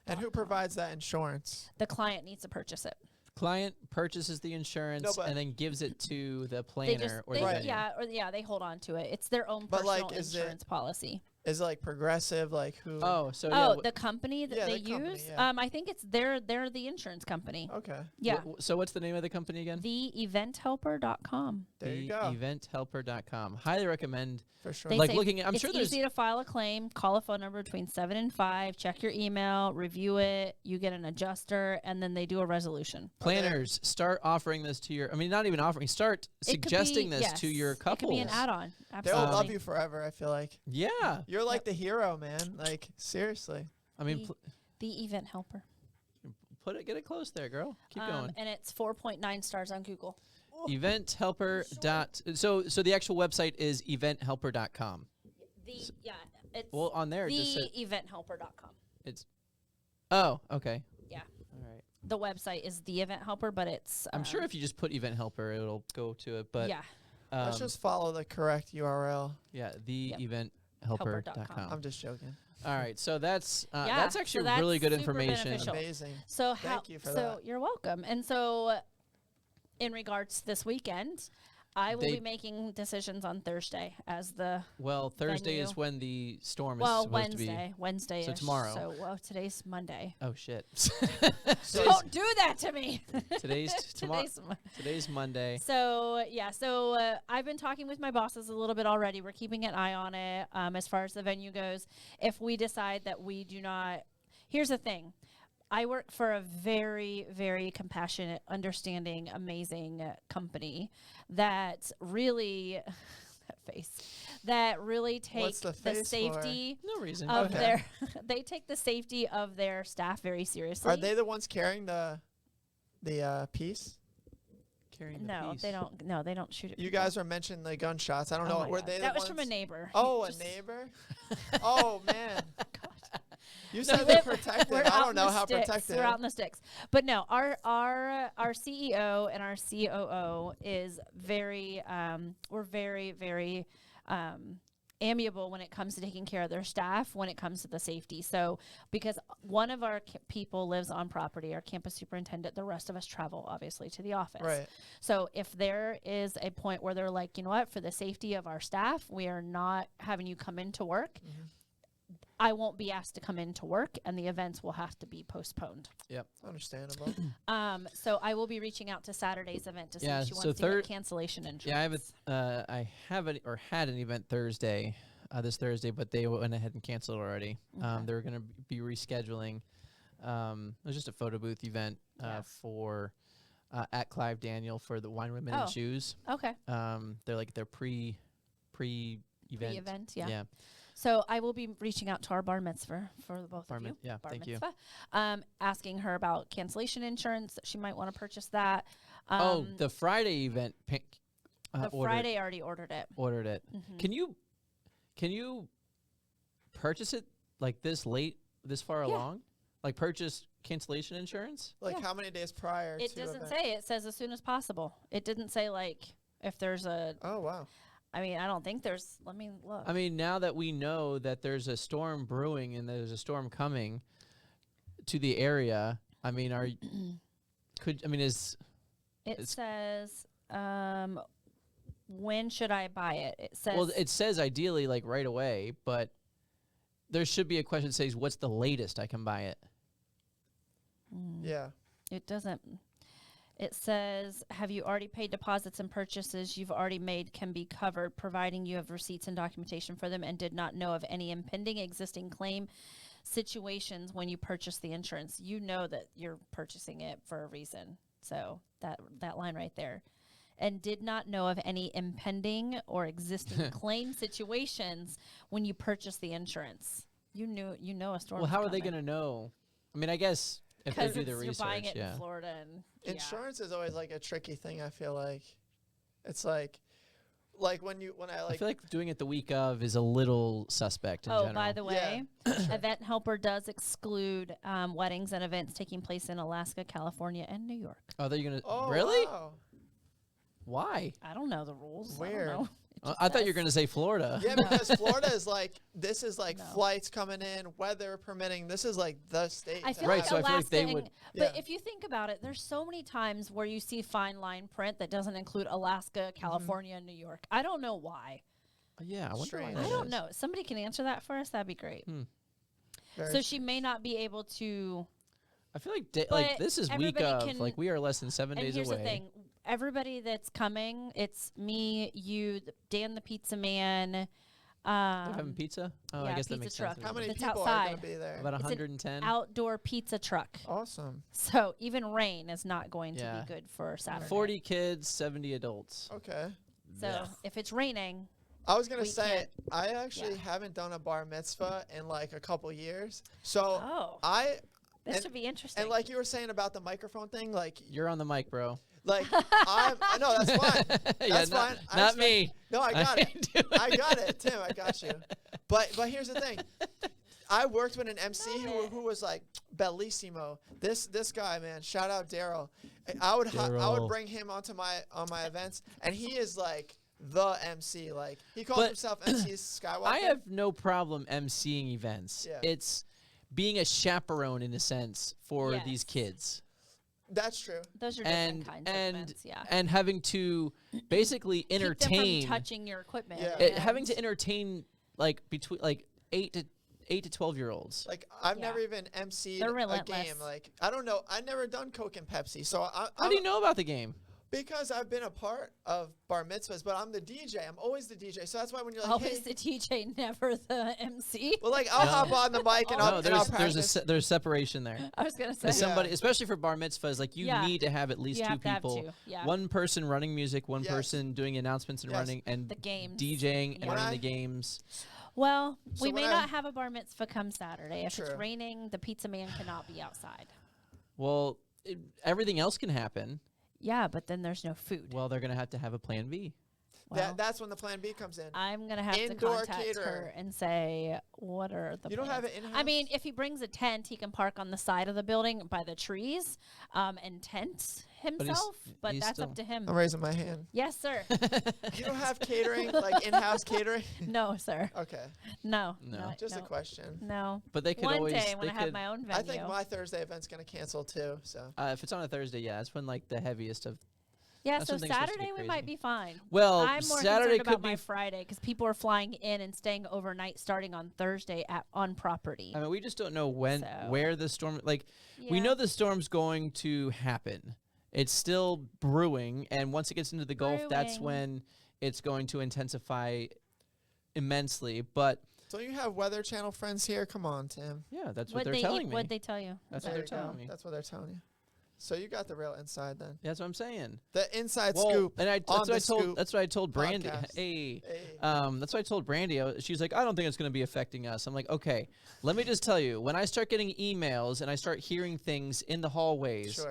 and who provides that insurance? the client needs to purchase it. client purchases the insurance but- and then gives it to the They planner just, or the venue. they hold on to it. It's their own But, personal like, is it- insurance policy. Is it like Progressive? Like who? Oh, so The company that Yeah, they the company, use, yeah. I think it's they're the insurance company. Okay. Yeah. So what's the name of the company again? TheEventHelper.com. There you go. Eventhehelper.com. Highly recommend. For sure. They Like say looking at- I'm it's sure there's- easy to file a claim. Call a phone number between 7 and 5. Check your email. Review it. You get an adjuster, and then they do a resolution. Planners, start offering this to your. I mean, not even offering. Start It could suggesting be- this to yes, your It couples. could be an add-on. They'll Absolutely. love you forever. I feel like Yeah, you're like the hero, man. Like seriously. I mean, The- The Event Helper. get it close there, girl. Keep going. And it's 4.9 stars on Google. So the actual website is eventhelper.com. It's Well, on there it just said TheEventHelper.com. it's. Oh, okay. Yeah. All right. the website is the Event Helper, but it's. I'm sure if you just put Event Helper, it'll go to it. But yeah, Let's just follow the correct URL. yeah, the eventhelper.com. I'm just joking. All right, so that's Yeah, actually so that's really good super information. beneficial. Amazing. So Thank you for that. you're welcome. And so, in regards to this weekend, I will be making decisions on Thursday as the Well, Thursday venue. is when the storm is supposed to be. Wednesday. So tomorrow. So today's Monday. Oh shit. Don't do that to me. Today's tomorrow. Today's Monday. So I've been talking with my bosses a little bit already. We're keeping an eye on it as far as the venue goes. If we decide that we do not, here's the thing. I work for a very, very compassionate, understanding, amazing company that really, that really What's take the the face safety No reason. of their, they take the safety of their staff very seriously. Are they the ones carrying the piece? Carrying the No, piece. they don't. No, they don't shoot at You people. guys were mentioning the gunshots. I don't Oh know. my Were God. they the That was ones? from a neighbor. Oh, Just- a neighbor? Oh, man. You No, said they're we're protected. out I don't in know the how sticks. protected. We're out in the sticks. But no, our CEO and our COO is very we're very, very amiable when it comes to taking care of their staff, when it comes to the safety. So because one of our people lives on property, our campus superintendent, the rest of us travel obviously to the office. Right. So if there is a point where they're like, you know what, for the safety of our staff, we are not having you come into work. Mm-hmm. I won't be asked to come into work, and the events will have to be postponed. Yep. Understandable. So I will be reaching out to Saturday's event to see Yeah, if she so wants to get cancellation insurance. Yeah, I had an event Thursday, this Thursday, but they went ahead and canceled already. Okay. They were going to be rescheduling. It was just a photo booth event for at Clive Daniel for the Wine, Women, and Shoes. Okay. They're like their pre-event. Pre-event, yeah. Yeah. So I will be reaching out to our bar mitzvah for the both of you. Yeah, Bar thank you. mitzvah, asking her about cancellation insurance. She might want to purchase that. The Friday event. Friday already ordered it. Ordered it. Mhm. Can you purchase it like this late, this far along? Like purchase cancellation insurance? Like Yeah. how many days prior It to doesn't event? say. It says as soon as possible. It didn't say like if there's a. Oh, wow. I mean, I don't think there's. Let me look. I mean, now that we know that there's a storm brewing and there's a storm coming to the area, I mean, It says, when should I buy it? It says. well, it says ideally like right away, but there should be a question that says, what's the latest I can buy it? Yeah. It doesn't. It says, have you already paid deposits and purchases you've already made can be covered, providing you have receipts and documentation for them and did not know of any impending existing claim situations when you purchase the insurance. You know that you're purchasing it for a reason. So that line right there. And did not know of any impending or existing claim situations when you purchase the insurance. You know a storm. Well, how are they going to know? I mean, I guess if they do the research, you're buying it yeah. in Florida and Insurance is always like a tricky thing. I feel like it's like when I feel like doing it the week of is a little suspect in general. by the way, Sure. Event Helper does exclude weddings and events taking place in Alaska, California, and New York. Oh, they're going to Oh, really? wow. Why? I don't know the rules. Weird. I don't know. It just I thought you were says- going to say Florida. Yeah, because Florida is like this is like No. flights coming in, weather permitting. This is like the state. I feel Right, like so I feel like Alaska, they would- but Yeah. if you think about it, there's so many times where you see fine line print that doesn't include Alaska, California, and New York. I don't know why. Yeah, I wonder why Strange. that I don't is. know. Somebody can answer that for us. That'd be great. Very So she may not be able to. I feel like But this is week everybody of can- like we are less than 7 And days here's away. the thing: everybody that's coming, it's me, you, Dan the pizza man. They're having pizza? Oh, yeah, I guess that pizza makes truck. sense. How many It's people are outside. going to be there? About It's an 110. outdoor pizza truck. Awesome. So even rain is not going to Yeah. be good for Saturday. 40 kids, 70 adults. Okay. So if it's raining, I was gonna We say can't- I actually yeah. haven't done a bar mitzvah in like a couple years. So oh, I this and- should be interesting. and like you were saying about the microphone thing, like You're on the mic, bro. I know that's fine. Yeah, That's fine. I Not expect- me. No, I got it. ain't doing I got it, Tim. I got you. But here's the thing. I worked with an MC who was like bellissimo. This guy, man. Shout out Daryl. I would bring him on my events, and he is like the MC. Like he calls himself MC Skywalker. I have no problem emceeing events. Yeah. It's being a chaperone in a sense for these kids. That's true. Those are different kinds of events, yeah. And having to basically entertain. Keep them from touching your equipment. Yeah. Having to entertain like between like 8 to 12-year-olds. Like I've never even MC'd a game. Like I don't know. I never done Coke and Pepsi. So How do you know about the game? Because I've been a part of bar mitzvahs, but I'm the DJ. I'm always the DJ. So that's why when you're like, always the DJ, never the MC. Well, like I'll hop on the mic and I'll practice. There's separation there. I was gonna say Somebody, especially for bar mitzvahs, like you need to have at least two people. One person running music, one person doing announcements and running, and the games. DJing and running the games. Well, we may not have a bar mitzvah come Saturday. If True. it's raining, the pizza man cannot be outside. Well, everything else can happen. Yeah, but then there's no food. Well, they're going to have a plan B. Well, that's when the plan B comes in. I'm going to have to contact her and say, what are the You don't plans? have it in-house? I mean, if he brings a tent, he can park on the side of the building by the trees and tent himself, but that's up to him. I'm raising my hand. Yes, sir. You don't have catering, like in-house catering? No, sir. Okay. No. Just a question. No. But they could One always. day when I have my own venue. I think my Thursday event's going to cancel too. So if it's on a Thursday, yeah, that's when like the heaviest of. Yeah, so Saturday we might be fine. Well, I'm more Saturday concerned could about be my Friday because people are flying in and staying overnight starting on Thursday on property. I mean, we just don't know where the storm. Like, we Yeah. know the storm's going to happen. It's still brewing, and once it gets into the Gulf, that's when it's going to intensify immensely. But don't you have Weather Channel friends here? Come on, Tim. yeah, that's what they're telling me. What'd they tell you? That's what they're telling me. That's what they're telling you. So you got the real inside then. That's what I'm saying. The inside scoop. And that's what I told Brandy. podcast. Hey. That's what I told Brandy. She's like, I don't think it's going to be affecting us. I'm like, okay, let me just tell you, when I start getting emails and I start hearing things in the hallways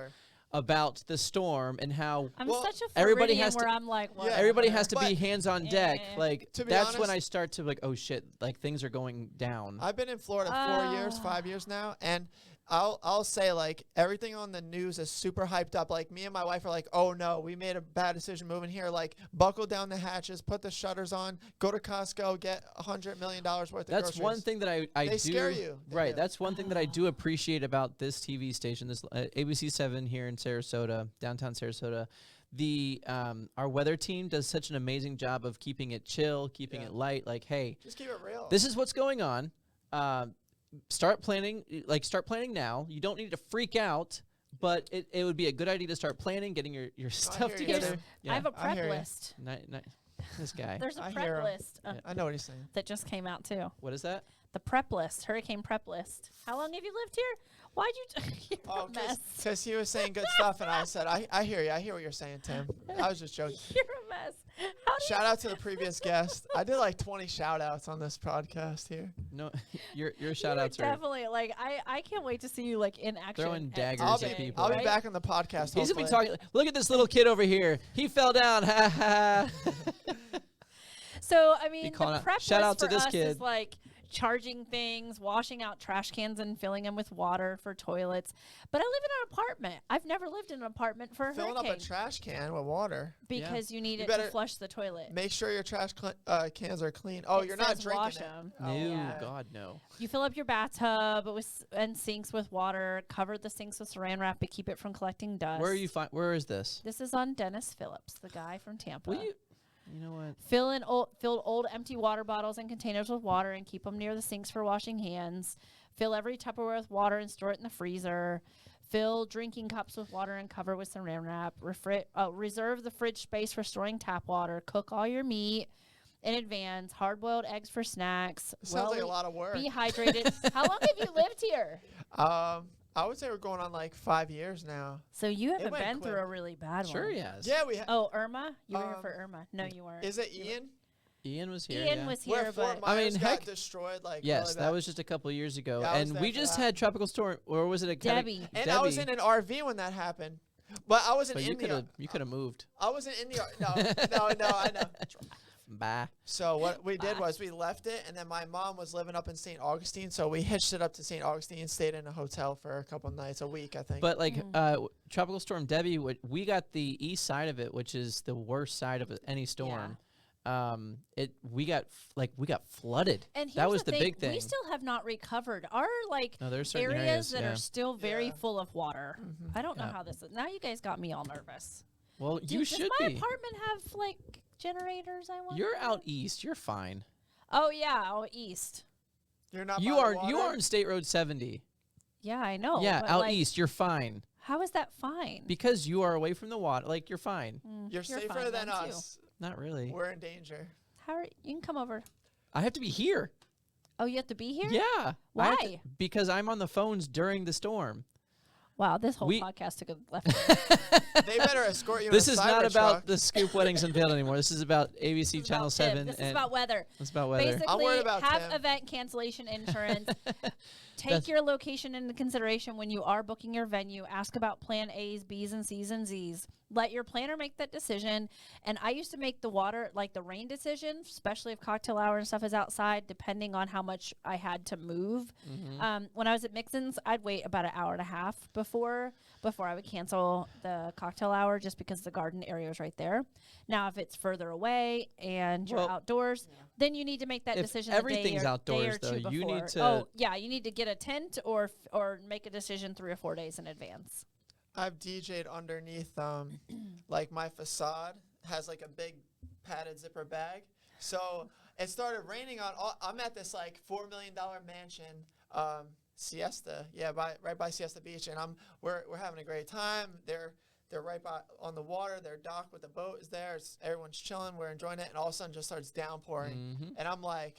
about the storm and how I'm such a everybody Floridian has where to, I'm like, what? everybody has to be hands on deck. Like to be that's honest, when I start to like, oh shit, like things are going down. I've been in Florida 4 years, 5 years now, and I'll say like everything on the news is super hyped up. Like me and my wife are like, oh no, we made a bad decision moving here. Like buckle down the hatches, put the shutters on, go to Costco, get $100 million worth of groceries. That's one thing that I they do. Scare you. Right. That's one thing that I do appreciate about this TV station, this ABC 7 here in Sarasota, downtown Sarasota. The our weather team does such an amazing job of keeping it chill, keeping it light. Like, hey, just keep it real. This is what's going on. Start planning now. You don't need to freak out, but it would be a good idea to start planning, getting your stuff together. I have a prep list. This guy. There's a prep list. I know what he's saying. That just came out too. What is that? The prep list, hurricane prep list. How long have you lived here? Why'd you? You're a mess. Because he was saying good stuff, and I said, I hear you. I hear what you're saying, Tim. I was just joking. You're a mess. Shout out to the previous guest. I did like 20 shout outs on this podcast here. No, your shout outs are definitely like I can't wait to see you like in action. Throwing daggers at people. I'll be back on the podcast. He's gonna be talking. Look at this little kid over here. He fell down. Ha ha. So I mean, the prep shout list out to for this us kid. is like charging things, washing out trash cans and filling them with water for toilets. But I live in an apartment. I've never lived in an apartment for a Filling hurricane. up a trash can with water. Because you need it to flush the toilet. Make sure your trash cans are clean. Oh, you're not drinking wash it. them. No, God, no. You fill up your bathtub and sinks with water, cover the sinks with saran wrap to keep it from collecting dust. Where is this? This is on Dennis Phillips, the guy from Tampa. You know what? Fill old empty water bottles and containers with water and keep them near the sinks for washing hands. Fill every Tupperware with water and store it in the freezer. Fill drinking cups with water and cover with saran wrap. Reserve the fridge space for storing tap water. Cook all your meat in advance. Hard-boiled eggs for snacks. Sounds like a lot of work. Be hydrated. How long have you lived here? I would say we're going on like 5 years now. So you haven't been through a really bad one. Sure he has. Yeah, we have. Oh, Irma? You were here for Irma. No, you weren't. Is it Ian? Ian was here. Ian was here, Where Fort but Myers heck, got destroyed. Like yes, really that bad. was just a couple of years ago, Yeah, and we just had tropical storm, or was it a Debbie? And I was in an RV when that happened, but I wasn't in you could have moved. I wasn't in the. No, I know. Bye. So what we did Bye. was we left it, and then my mom was living up in St. Augustine, so we hitched it up to St. Augustine, stayed in a hotel for a couple nights, a week, I think. But like Tropical Storm Debbie, we got the east side of it, which is the worst side of any storm. We got flooded. And here's that was the the thing, big thing. we still have not recovered. Our No, there's certain areas that yeah. are still very Yeah. full of water. I don't know Yeah. how this is. Now you guys got me all nervous. Well, you Does should my be. apartment have like generators? I wonder. You're out east. You're fine. Oh yeah, out east. You're not. You by the are water? in State Road 70. Yeah, I know. yeah, but, out like, east. You're fine How is that fine? because you are away from the water. Like you're fine. You're safer fine than then, too. us. Not really. We're in danger. You can come over. I have to be here. Oh, you have to be here? Yeah. I have to- Why? because I'm on the phones during the storm. Wow, this whole We- podcast took a left. turn. They better escort you. This in is a not Cybertruck. about the Scoop Weddings Unveiled anymore. This is about ABC This is Channel about Tim. 7. This is and about weather. it's about weather. Basically, I'm worried about have Tim. event cancellation insurance. Take That's- your location into consideration when you are booking your venue. Ask about plan A's, B's, and C's and Z's. Let your planner make that decision. And I used to make the rain decision, especially if cocktail hour and stuff is outside, depending on how much I had to move. When I was at Mixon's, I'd wait about an hour and a half before I would cancel the cocktail hour, just because the garden area is right there. Now, if it's further away and you're Well, outdoors, then you need to make that if decision. everything's day outdoors, or though, two you need before. to- Oh, yeah, you need to get a tent or make a decision 3 or 4 days in advance. I've DJ'd underneath, like my facade has like a big padded zipper bag. So it started raining I'm at this like $4 million mansion, Siesta, right by Siesta Beach, and we're having a great time. They're right by on the water. Their dock with the boat is there. Everyone's chilling. We're enjoying it, and all of a sudden just starts downpouring, and I'm like,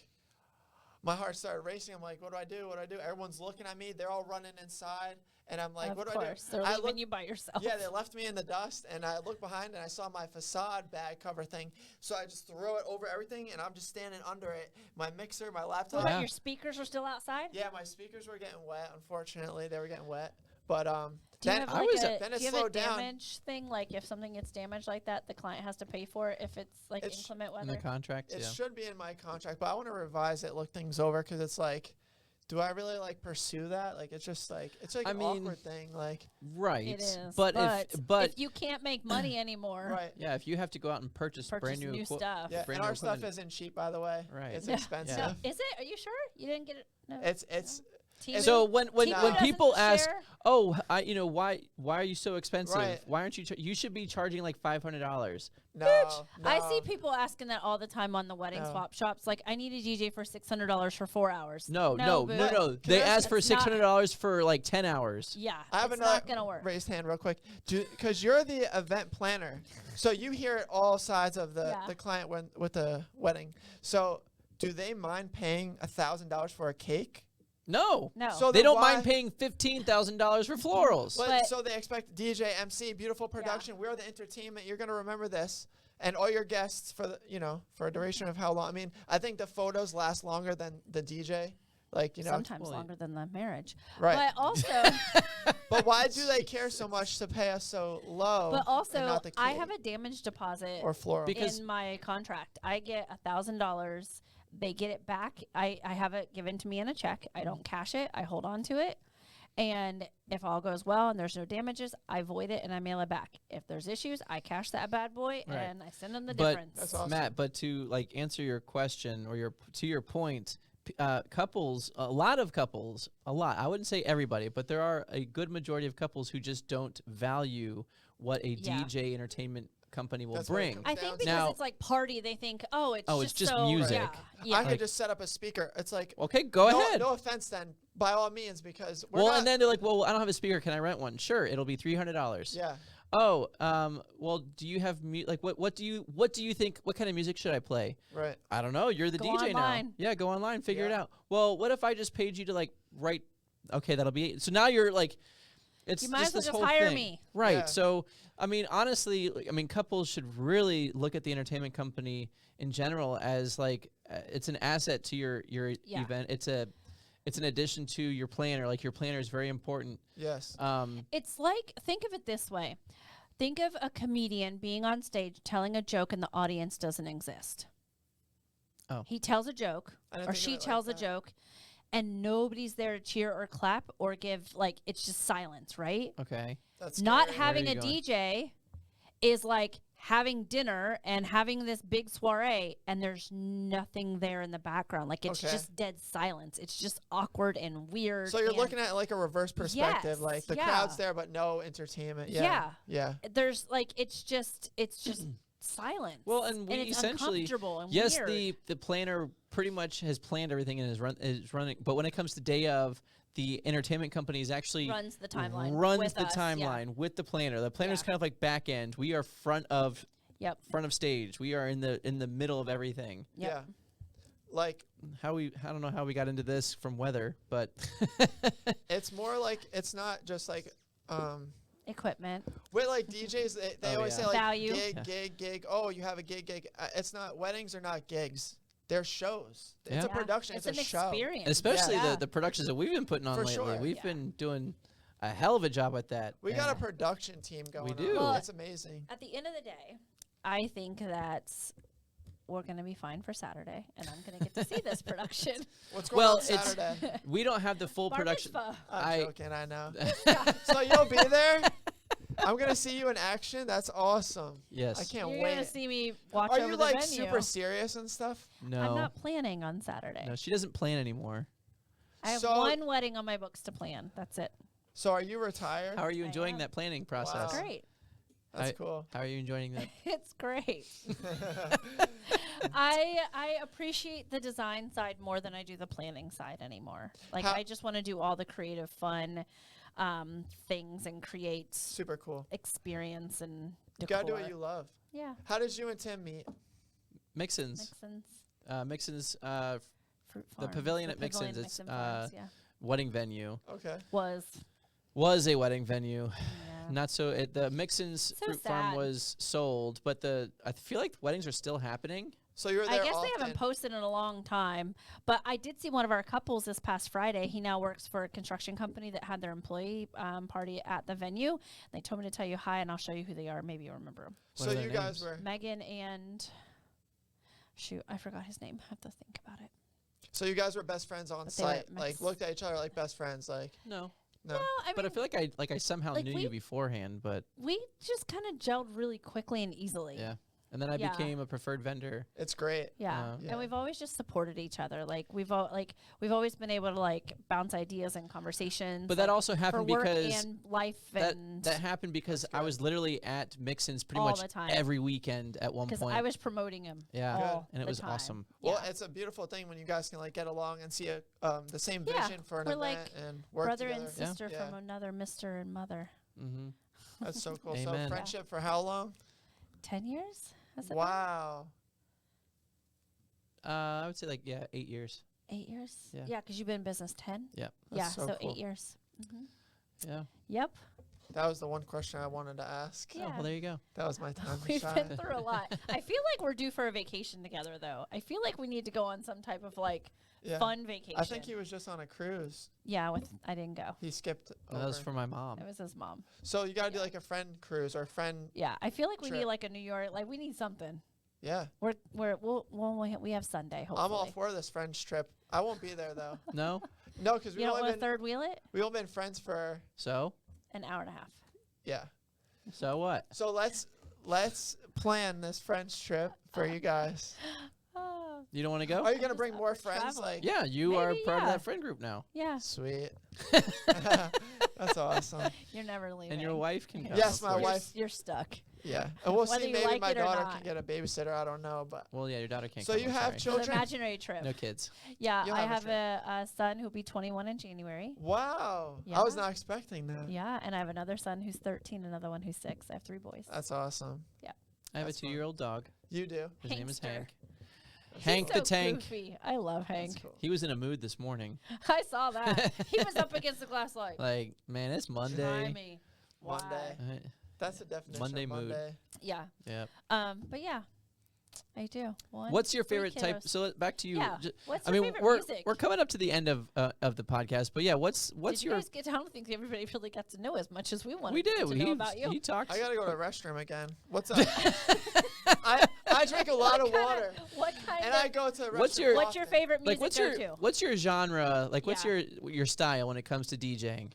my heart started racing. I'm like, what do I do? What do I do? Everyone's looking at me. They're all running inside, and I'm like, of what do course, I do? they're leaving you by yourself. Yeah, they left me in the dust, and I looked behind, and I saw my facade bag cover thing. So I just threw it over everything, and I'm just standing under it. My mixer, my What laptop. about Yeah. your speakers are still outside? Yeah, my speakers were getting wet. Unfortunately, they were getting wet. But Do you then have I like was- a, then do it you have a slowed down. damage thing? Like if something gets damaged like that, the client has to pay for it if it's like It's- inclement in the weather? contract. it Yeah. should be in my contract, but I want to revise it, look things over, because it's like, do I really like pursue that? Like it's just like it's like I an mean, awkward thing. Like Right. It is. But if you can't make money anymore, right. yeah, if you have to go out and purchase brand new, new stuff. Yeah, brand and new our stuff equipment. isn't cheap, by the way. Right. It's Yeah. expensive. Yeah. Is it? Are you sure you didn't get it? No. It's Timu? So when Timu when doesn't people ask, share? oh, why are you so expensive? Right. Why aren't you? You should be charging like $500. no, I no. see people asking that all the time on the wedding No. swap shops. Like, I need a DJ for $600 for 4 hours. No. boo. They I ask for That's not- $600 for like 10 hours. Yeah, I have it's another not gonna work. raised hand real quick, because you're the event planner, so you hear it all sides of the Yeah. client with the wedding. So do they mind paying $1,000 for a cake? No. No. So They then don't why- mind paying $15,000 for florals. But- so they expect DJ, MC, beautiful production. We're the entertainment. You're gonna remember this, and all your guests for for a duration of how long? I mean, I think the photos last longer than the DJ. Like Sometimes Well, longer than the marriage. right? But also, But why do they care so much to pay us so low? but and also, not the I cake have a damage deposit or floral. Because- in my contract. I get $1,000. They get it back. I have it given to me in a check. I don't cash it. I hold on to it. And if all goes well and there's no damages, I void it and I mail it back. If there's issues, I cash that bad boy Right. and I send them the But- difference. That's awesome. Matt, but to like answer your question or your point, couples, a lot, I wouldn't say everybody, but there are a good majority of couples who just don't value what a Yeah. DJ entertainment company will That's what it bring. comes I down think to. because Now- it's like party, they think, oh, it's Oh, it's just so, music. Yeah, yeah. I Like- could just set up a speaker. It's like Okay, go no, ahead. No offense, then, by all means, because we're Well, not, and then they're like, well, I don't have a speaker. Can I rent one? Sure, it'll be $300. yeah. Oh, well, do you have what do you think? What kind of music should I play? Right. I don't know. You're the Go DJ online. now. Yeah, go online, figure it Yeah. out. Well, what if I just paid you to like write? Okay, that'll be it. So now you're like, it's You might as well this just whole hire thing. me. Right. Yeah. So I mean, honestly, couples should really look at the entertainment company in general as like it's an asset to your Yeah. event. It's an addition to your planner. Like your planner is very important. Yes. It's like, think of it this way. Think of a comedian being on stage telling a joke and the audience doesn't exist. Oh. He tells a joke I didn't or think of she it like tells a that. joke, and nobody's there to cheer or clap or give, like, it's just silence, right? Okay. That's Not scary. having Where a are you going? DJ is like having dinner and having this big soiree, and there's nothing there in the background. Like, it's Okay. just dead silence. It's just awkward and weird. So you're and looking at like a reverse perspective, Yes, like the yeah. crowd's there but no entertainment. Yeah. Yeah. Yeah. there's like it's just silence. Well, and we it's essentially, uncomfortable and yes, weird. the planner pretty much has planned everything and is running. But when it comes to day of, the entertainment company is actually runs the timeline. runs with the us, yeah. timeline with the planner. The planner's Yeah. kind of like back end. We are front of Yep. stage. We are in the middle of everything. Yep. Yeah. Like I don't know how we got into this from weather, but it's more like it's not just like Equipment. with like DJs they Oh, always yeah. say like Value. gig. Oh, you have a gig. It's not, weddings are not gigs. They're shows. It's Yeah. a production. It's It's, an a show. experience. especially Yeah. the productions that we've been putting on For lately. sure. We've Yeah. been doing a hell of a job at that. We got a and- production team going on. do. Well, It's amazing. At the end of the day, I think that we're going to be fine for Saturday, and I'm going to get to see this production. What's going Well, on it's- Saturday? we don't have the full Bar production. mitzvah. I'm I- joking, I know. So you'll be there? I'm gonna see you in action. That's awesome. Yes. I can't You're going to wait. see me watch Are over you the like venue. super serious and stuff? No. I'm not planning on Saturday. No, she doesn't plan anymore. I have So- one wedding on my books to plan. That's it. So are you retired? How are you I enjoying am. that planning process? Wow. Great. That's I- cool. How are you enjoying that? It's great. I appreciate the design side more than I do the planning side anymore. Like, How- I just want to do all the creative, fun things and create Super cool. experience and You decor. gotta do what you love. Yeah. How did you and Tim meet? Mixon's. Mixon's Fruit the Farms, pavilion at Pavilion Mixon's, it's, Mixon Farms, yeah. wedding venue. Okay. Was a wedding venue. Yeah. Not so. The Mixon's So fruit farm sad. was sold, but I feel like weddings are still happening. So you were I there guess often. they haven't posted in a long time, but I did see one of our couples this past Friday. He now works for a construction company that had their employee party at the venue. They told me to tell you hi, and I'll show you who they are. Maybe you'll remember them. What So are their you guys names? were. Megan and shoot, I forgot his name. I have to think about it. So you guys were best friends on But they were site. Like Mex- looked at each other like best friends. Like No. no. No, I But I mean, feel like I somehow like knew we- you beforehand, but we just kind of gelled really quickly and easily. yeah. And then I Yeah. became a preferred vendor. It's great. Yeah. Yeah. And we've always just supported each other. Like we've always been able to like bounce ideas and conversations. But that like, also for happened work because and life that and that happened because I good. was literally at Mixon's pretty All much the time. every weekend at one because point. I was promoting him. Yeah. all And it the was time. awesome. Well, Yeah. it's a beautiful thing when you guys can like get along and see the same Yeah, vision for an we're event like and work brother together. and sister Yeah. from another Mr. and Mother. Mm-hmm. That's so cool. So Amen. friendship for how long? 10 years? Has it been? Wow. I would say 8 years. 8 years? Yeah. Yeah, because you've been in business 10? Yeah. Yeah, That's so so cool. 8 years. hmm Yeah. Yep. That was the one question I wanted to ask. Oh, Yeah. well, there you go. That was my time to We've shine. been through a lot. I feel like we're due for a vacation together, though. I feel like we need to go on some type of Yeah. fun vacation. I think he was just on a cruise. Yeah, I didn't go. He skipped No, that was over. for my mom. It was his mom. So you got to do Yeah. like a friend cruise or a friend. Yeah, I feel like we Trip. need like a New York. Like we need something. Yeah. We have Sunday. Hopefully. I'm all for this friends trip. I won't be there though. No? No, because You we've don't only want to been third wheel it? we've only been friends for So? An hour and a half. yeah. So what? So let's plan this friends trip for you guys. Oh, You don't want to go? Are you I gonna just bring up more for friends? travel. Like Yeah, you are Maybe, part of yeah. that friend group now. yeah. sweet. That's awesome. You're never leaving. And your wife can come. Yes, of my course. wife. You're stuck. Yeah, and we'll Whether see. you Maybe like my it or daughter not. can get a babysitter. I don't know, but Well, yeah, your daughter can't So come. you I'm have sorry. An children? imaginary trip. No kids. Yeah, You'll I have a have a son who'll be 21 in January. wow, I was Yeah. not expecting that. Yeah, and I have another son who's 13, another one who's 6. I have 3 boys. That's awesome. I have That's a fun. 2-year-old dog. You do. His name is Hankster. Hank. That's Hank so the Tank. Goofy. I love Hank. That's cool. He was in a mood this morning. I saw that. He was up against the glass like, Like, man, it's try Monday. me. Why? Monday. Uh, That's the definition. Monday of mood. Monday. Yeah. Yep. But yeah, I do. What's your 3 favorite type? kiddos. So back to you. Yeah. Ju- What's I your mean, favorite we're music? we're coming up to the end of the podcast, but yeah, what's Did you your? guys get? I don't think everybody really got to know as much as we wanted We did. to know about you. He talked. I gotta go to the restroom again. What's up? I drink a lot of water, What kind and of? I go to the What's restroom your- What's your often. favorite music what's your genre? Like, what's Yeah. your style when it comes to DJing?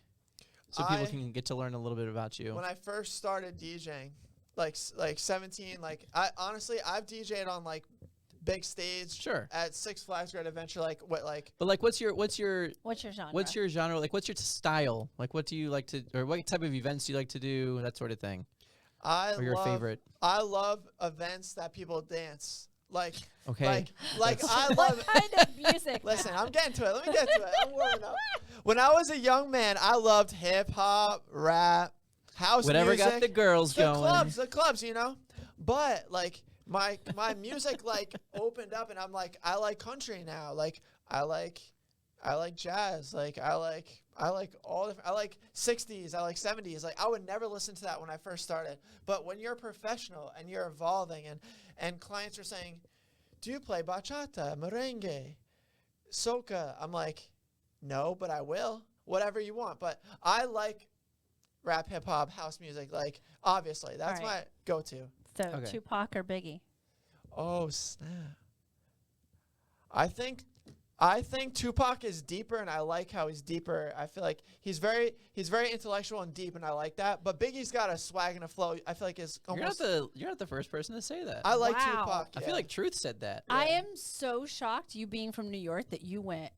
So people can get to learn a little bit about you. When I first started DJing, like 17, like I've DJed on like big stage Sure. at Six Flags Great Adventure, But like, what's your What's your genre? what's your genre? Like, what's your style? Like, what do you like to, or what type of events do you like to do? That sort of thing. Or your favorite? I love events that people dance. Like, Okay. like I What love. kind of music? Listen, Matt? I'm getting to it. Let me get to it. I'm warming up. When I was a young man, I loved hip hop, rap, house Whatever music. got the girls going. The clubs, you know. But like my music like opened up, and I'm like, I like country now. Like I like jazz. Like I like all. I like 60s. I like 70s. Like I would never listen to that when I first started. But when you're a professional and you're evolving, and clients are saying, "Do you play bachata, merengue, soca?" I'm like, "No, but I will. Whatever you want." But I like rap, hip hop, house music. Like obviously, that's All right. my go-to. So Okay. Tupac or Biggie? Oh snap! I think Tupac is deeper, and I like how he's deeper. I feel like he's very intellectual and deep, and I like that. But Biggie's got a swag and a flow. I feel like it's almost. You're not the first person to say that. I like Wow. Tupac. I Yeah. feel like Truth said that. I am so shocked, you being from New York, that you went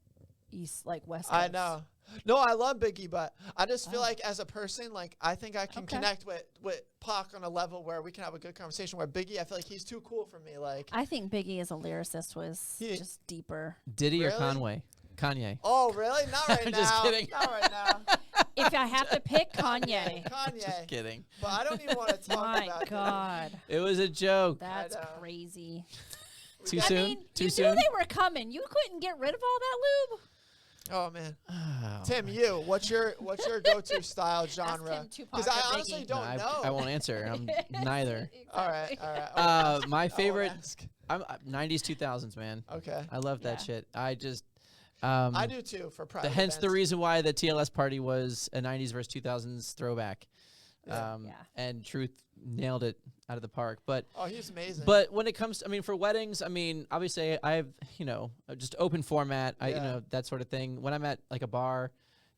east, like West Coast. I know. No, I love Biggie, but I just feel like as a person, like I think I can Okay. connect with Pac on a level where we can have a good conversation. Where Biggie, I feel like he's too cool for me. Like, I think Biggie as a lyricist was Yeah. just deeper. Diddy or Really? Kanye? oh really? Not right I'm now. just kidding. Not right now. If I have to pick, Kanye. Kanye. Just kidding. But I don't even want to talk My about that. God, It was a joke. that's know. crazy. Too I soon? mean, Too you soon? knew they were coming. You couldn't get rid of all that lube. Oh man. Oh, Tim, what's your go-to style genre? Tim Tupac Because or I honestly Biggie. don't I, know. I won't answer. I'm neither. All right. My I won't favorite, ask. I'm 90s, 2000s, man. Okay. I love that Yeah. shit. I just, I do too for private. hence the events. reason why the TLS party was a 90s versus 2000s throwback. Yeah. Yeah. And Truth nailed it out of the park. But Oh, he's amazing. But when it comes to, I mean, for weddings, I mean, obviously I have, just open format, Yeah. that sort of thing. When I'm at like a bar,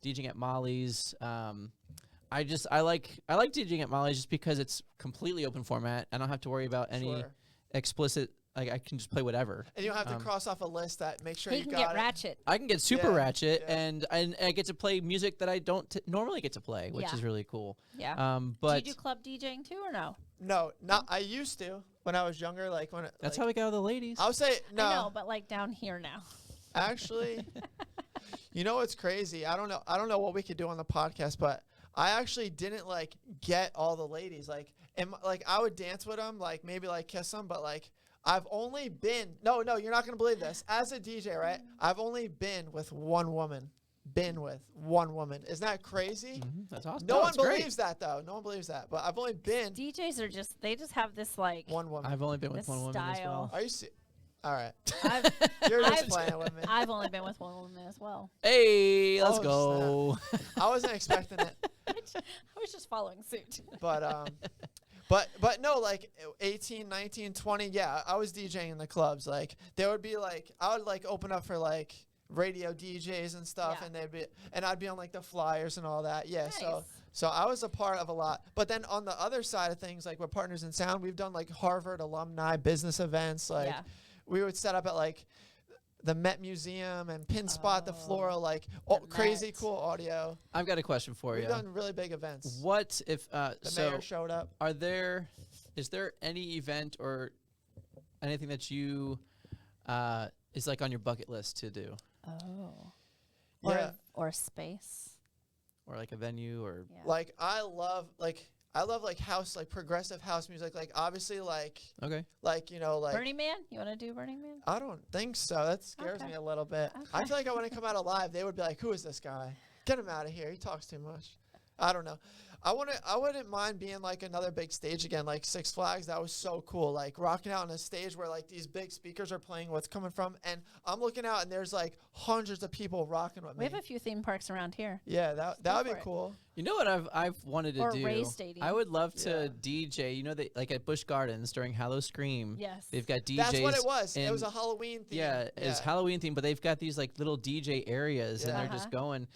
DJing at Molly's, I like DJing at Molly's just because it's completely open format. I don't have to worry about any Sure. explicit, like I can just play whatever. And you don't have to um, cross off a list that make sure He you can got get it. ratchet. I can get super Yeah, ratchet yeah. and I get to play music that I don't normally get to play, which Yeah. is really cool. Yeah. But do you do club DJing too, or no? No, not. I used to when I was younger. Like when. that's like, how we got all the ladies. I would say no. I know, but like down here now. Actually, you know what's crazy? I don't know what we could do on the podcast, but I actually didn't like get all the ladies. Like, like I would dance with them, like maybe like kiss them, but like I've only been no, you're not gonna believe this. As a DJ, right? I've only been with one woman. Isn't that crazy? That's awesome. No one it's great. believes that though. No one believes that. But I've only been DJs are they just have this like. one woman. I've only been with This one woman as well. style. Are you? All right. I've, You're just I've- playing with me. I've only been with one woman as well. Hey, let's Oh, go. I wasn't expecting it. I was just following suit. But no, like 18, 19, 20, yeah, I was DJing in the clubs. Like there would be like I would like open up for like radio DJs and stuff, Yeah. and I'd be on like the flyers and all that. Yeah, Nice. so I was a part of a lot. But then on the other side of things, like with Partners in Sound, we've done like Harvard alumni business events. Like Yeah. we would set up at like the Met Museum and pin spot the Oh, floral, like the crazy Met. cool audio. I've got a question for We've you. done really big events. What if The so mayor showed up. is there any event or anything that you is like on your bucket list to do, Oh. Yeah. Or space. or like a venue, or Yeah. Like I love like house, like progressive house music. Like obviously like okay? like Burning Man? You want to do Burning Man? I don't think so. That scares Okay. me a little bit. I Okay. feel like I want to come out alive. They would be like, "Who is this guy? Get him out of here. He talks too much." I don't know. I wouldn't mind being like another big stage again, like Six Flags. That was so cool. Like rocking out on a stage where like these big speakers are playing what's coming from, and I'm looking out and there's like hundreds of people rocking with me. We have a few theme parks around here. Yeah, that would be for it. cool. You know what I've wanted to Or do? Ray Stadium. I would love to Yeah. DJ. You know, they, like at Busch Gardens during Hallow Scream. Yes. They've got DJs. That's what it was. It and- was a Halloween theme. Yeah, it's Halloween theme, but they've got these like little DJ areas, and Yeah. they're just going.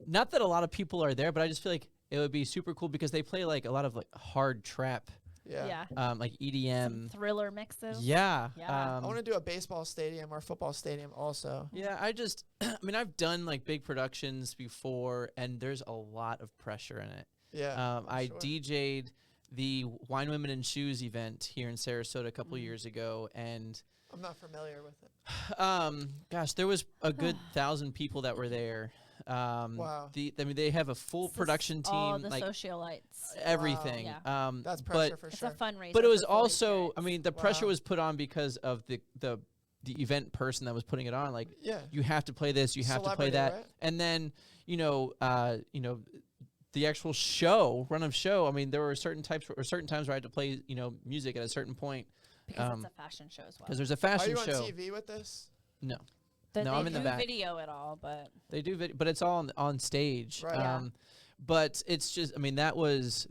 Not that a lot of people are there, but I just feel like it would be super cool because they play like a lot of like hard trap, Yeah. like EDM. Thriller mixes. Yeah. Yeah. I want to do a baseball stadium or football stadium also. Yeah, I just, I mean, I've done like big productions before, and there's a lot of pressure in it. Yeah. I sure. DJ'd the Wine, Women, and Shoes event here in Sarasota a couple years ago, and I'm not familiar with it. gosh, there was a good 1,000 people that were there. Wow. I mean, they have a full It's just production team, all the like socialites. everything. Yeah. That's but pressure for It's sure. a fundraiser. but it was for Foley also, I Spirits. mean, the pressure Wow. was put on because of the event person that was putting it on. Like, Yeah. you have to play this, you have to play Celebrity, that, right? and then the actual run of show. I mean, there were certain times where I had to play music at a certain point because it's a fashion show as well. because there's a Are fashion you on show. TV with this? No, They no, I'm in the do back. video at all, but they do, but it's all on stage. Right. Yeah. But it's just, I mean, that was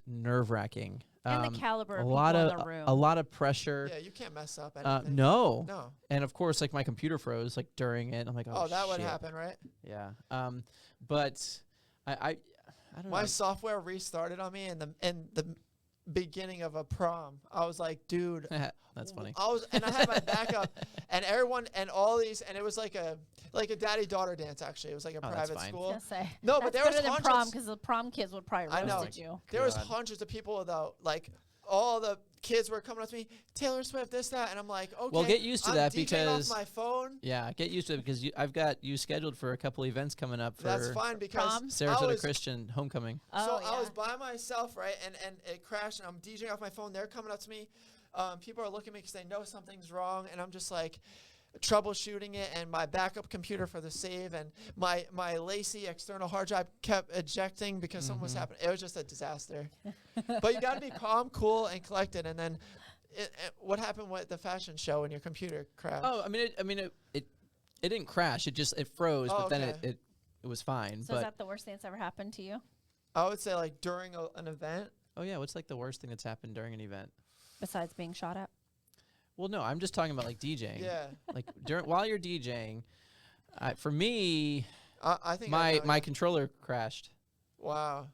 nerve wracking. and the caliber a of people lot in of the room. a lot of pressure. Yeah, you can't mess up anything. No. No. And of course, like my computer froze like during it. I'm like, oh, that would shit. happen, right? Yeah. But I don't My know. software restarted on me in the beginning of a prom. I was like, dude. That's funny. And I had my backup, and everyone, and all these, and it was like a daddy-daughter dance. Actually, it was like a Oh, that's private fine. school. Gonna say. No, but That's there was better than prom hundreds. because the prom kids would probably I know. roasted you. There was God. hundreds of people though. Like all the kids were coming up to me, Taylor Swift, this, that, and I'm like, okay. Well, get used to I'm that DJing because off my phone. Yeah, get used to it because I've got you scheduled for a couple events coming up for That's fine because Prom? I Sarasota was, Christian homecoming. Oh, so yeah. I was by myself, right, and it crashed, and I'm DJing off my phone. They're coming up to me. People are looking at me because they know something's wrong, and I'm just like troubleshooting it, and my backup computer for the save, and my lacy external hard drive kept ejecting because something was happening. It was just a disaster. But you got to be calm, cool, and collected. And then, what happened with the fashion show when your computer crashed? Oh, it didn't crash. It froze, Oh, but then okay. it was fine. So is but that the worst thing that's ever happened to you I would say like during an event. oh yeah, what's like the worst thing that's happened during an event? besides being shot at? Well, no, I'm just talking about like DJing. Yeah, Like while you're DJing, for me, I think I know, my yeah. controller crashed. Wow,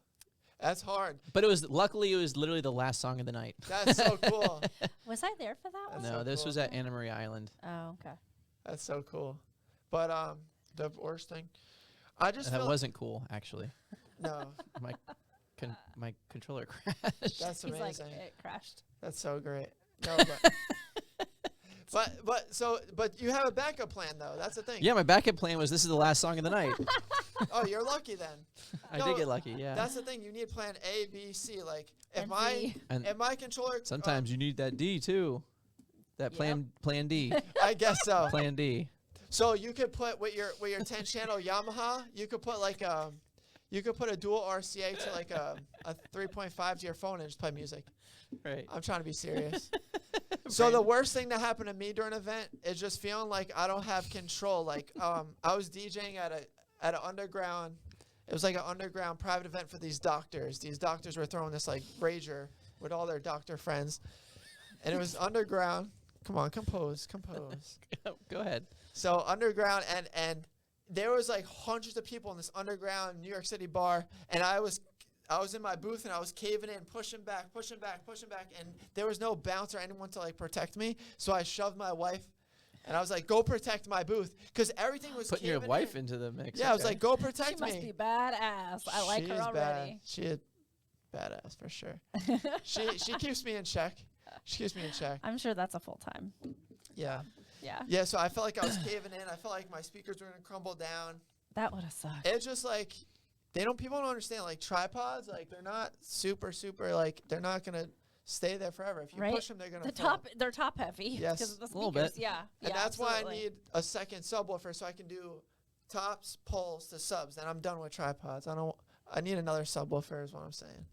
that's hard. But luckily it was literally the last song of the night. That's so cool. Was I there for that one? That's No, so this cool. was at Anna Marie Island. Oh, okay. That's so cool. But the worst thing, I just That feel wasn't cool, actually. no. My controller crashed. That's He's like, amazing. it crashed. That's so great. No, but you have a backup plan though. That's the thing. Yeah, my backup plan was this is the last song of the night. Oh, you're lucky then. I No, did get lucky, yeah. That's the thing. You need plan A, B, C. Like if And my Z. And if my controller. sometimes you need that D too. That Yep. plan D. I guess so. Plan D. So you could put with your 10 channel Yamaha. You could put like you could put a dual RCA to like a 3.5 to your phone and just play music. Right. I'm trying to be serious. So the worst thing that happened to me during an event is just feeling like I don't have control. Like I was DJing at an underground. It was like an underground private event for these doctors. These doctors were throwing this like rager with all their doctor friends, and it was underground. Come on, compose. Go ahead. So underground, and there was like hundreds of people in this underground New York City bar, and I was in my booth and I was caving in, pushing back, and there was no bounce or anyone to like protect me. So I shoved my wife, and I was like, "Go protect my booth," because everything was Putting your caving wife in. into the mix. Yeah, I was okay. like, "Go She protect must me." be badass. I like her She's already. Bad. She is badass for sure. she keeps me in check. She keeps me in check. I'm sure that's a full time. Yeah. Yeah. Yeah. So I felt like I was caving in. I felt like my speakers were gonna crumble down. That would have sucked. It's just like people don't understand like tripods, like they're not super like they're not gonna stay there forever. If you Right. push them, they're gonna The fall. they're top heavy. Yes. Because of the A little speakers. bit. Yeah. And yeah, that's why I absolutely. need a second subwoofer so I can do tops, poles to subs. Then I'm done with tripods. I I need another subwoofer is what I'm saying.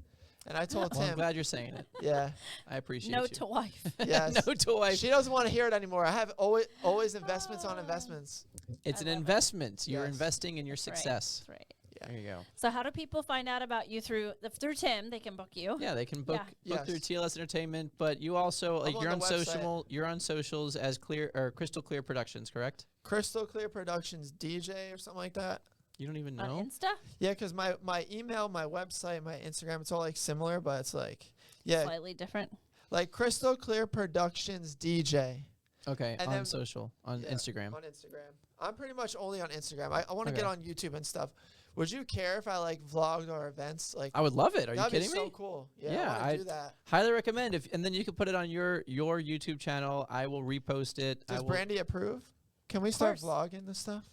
And I told Well, I'm Tim, glad you're saying it. yeah, I appreciate No you. to wife. yes. No to wife. She doesn't want to hear it anymore. I have always investments on investments. It's I an love it. investment. You're Yes. investing in your That's right. success. That's right. Yeah. There you go. So how do people find out about you through Tim? They can book you. Yeah, they can book Yeah. book through Yes. TLS Entertainment, but you also I'm like on you're the on website. you're on socials as Clear or Crystal Clear Productions, correct? Crystal Clear Productions DJ or something like that. You don't even On know? Insta. Yeah, because my email, my website, my Instagram, it's all like similar, but it's like, yeah, Slightly different. like Crystal Clear Productions DJ. Okay, And on then- social, on Yeah, Instagram. On Instagram. I'm pretty much only on Instagram. I want to Okay. get on YouTube and stuff. Would you care if I like vlogged our events? Like, I would love it. Are you that'd kidding be so me? cool. Yeah, Yeah, I want to do that. Highly recommend and then you can put it on your YouTube channel. I will repost it. I Does will, Brandy approve? Can we start course. vlogging this stuff?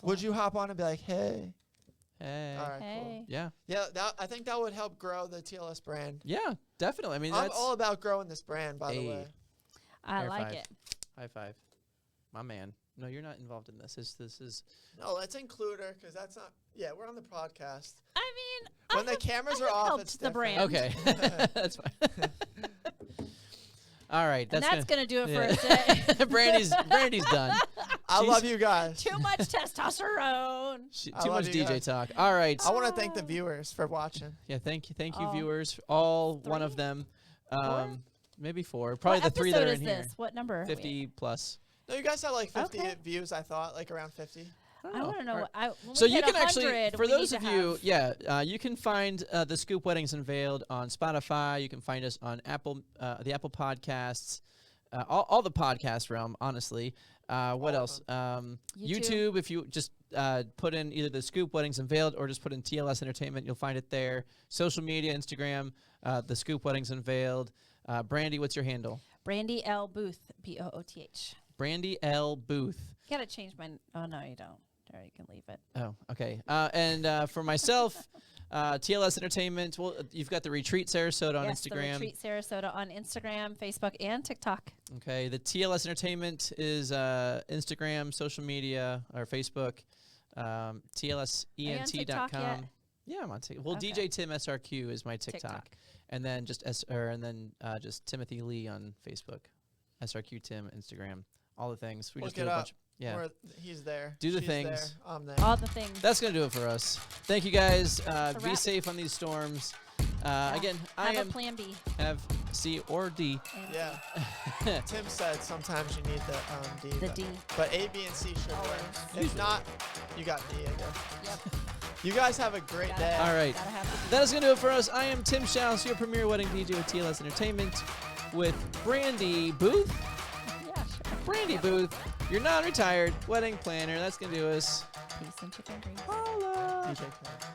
Would you hop on and be like, hey? Hey. All right, cool. Hey. Yeah. Yeah, I think that would help grow the TLS brand. Yeah, definitely. I mean, I'm that's all about growing this brand, by the Hey. way. I High like five. it. high five. My man. No, you're not involved in this. This is No, let's include her because that's not. Yeah, we're on the podcast. I mean, When the cameras I are have off, helped it's the different. brand. okay. That's fine. All right, And that's gonna do it for yeah. us today. Brandy's done. I She's- love you guys. Too much testosterone. I Too love much you DJ guys. talk. All right. I want to thank the viewers for watching. Yeah, thank you, Oh. viewers. All one of Three? them. Four? Maybe 4. Probably What the 3 that episode are is in this? here. What number? are we 50 plus. No, you guys had like 50 Okay. views, I thought, like around 50. at? I want to know. All What, when So we you hit can actually, 100, for we those need of to you, have- you can find the Scoop Weddings Unveiled on Spotify. You can find us on Apple, the Apple Podcasts, all the podcast realm. Honestly, what of else? YouTube. YouTube. If you just put in either the Scoop Weddings Unveiled or just put in TLS Entertainment, you'll find it there. Social media, Instagram, the Scoop Weddings Unveiled. Brandy, what's your handle? Brandy L Booth, BOOTH. Brandy L Booth. You gotta change my. Oh no, you don't. There, you can leave it. Oh, okay. And for myself, TLS Entertainment. Well, you've got the Retreat Sarasota on Yes, Instagram. the Retreat Sarasota on Instagram, Facebook, and TikTok. Okay. The TLS Entertainment is Instagram, social media, or Facebook. TikTok TLSENT.com. yet? Yeah, I'm on TikTok. Well, Okay. DJ Tim SRQ is my TikTok, TikTok. and then just just Timothy Lee on Facebook, SRQ Tim Instagram, all the things. We Look just do it a up. bunch. Yeah. He's there. Do the She's things. There, I'm there. All the things. That's going to do it for us. Thank you guys. Be wrap. safe on these storms. Yeah. Again, Have I am a plan B. have C or D. And Yeah. Tim said sometimes you need the D. The but, D. But A, B, and C should work. Always. If not, you got D, I guess. Yep. You guys have a great Gotta day. All right. Gotta have the D. That is going to do it for us. I am Tim Schaus, your premier wedding DJ with TLS Entertainment, with Brandy Booth. Yeah, sure. Brandy Yep. Booth, your non-retired wedding planner. That's going to do us. Peace and chicken grease. Holla. DJ Khaled.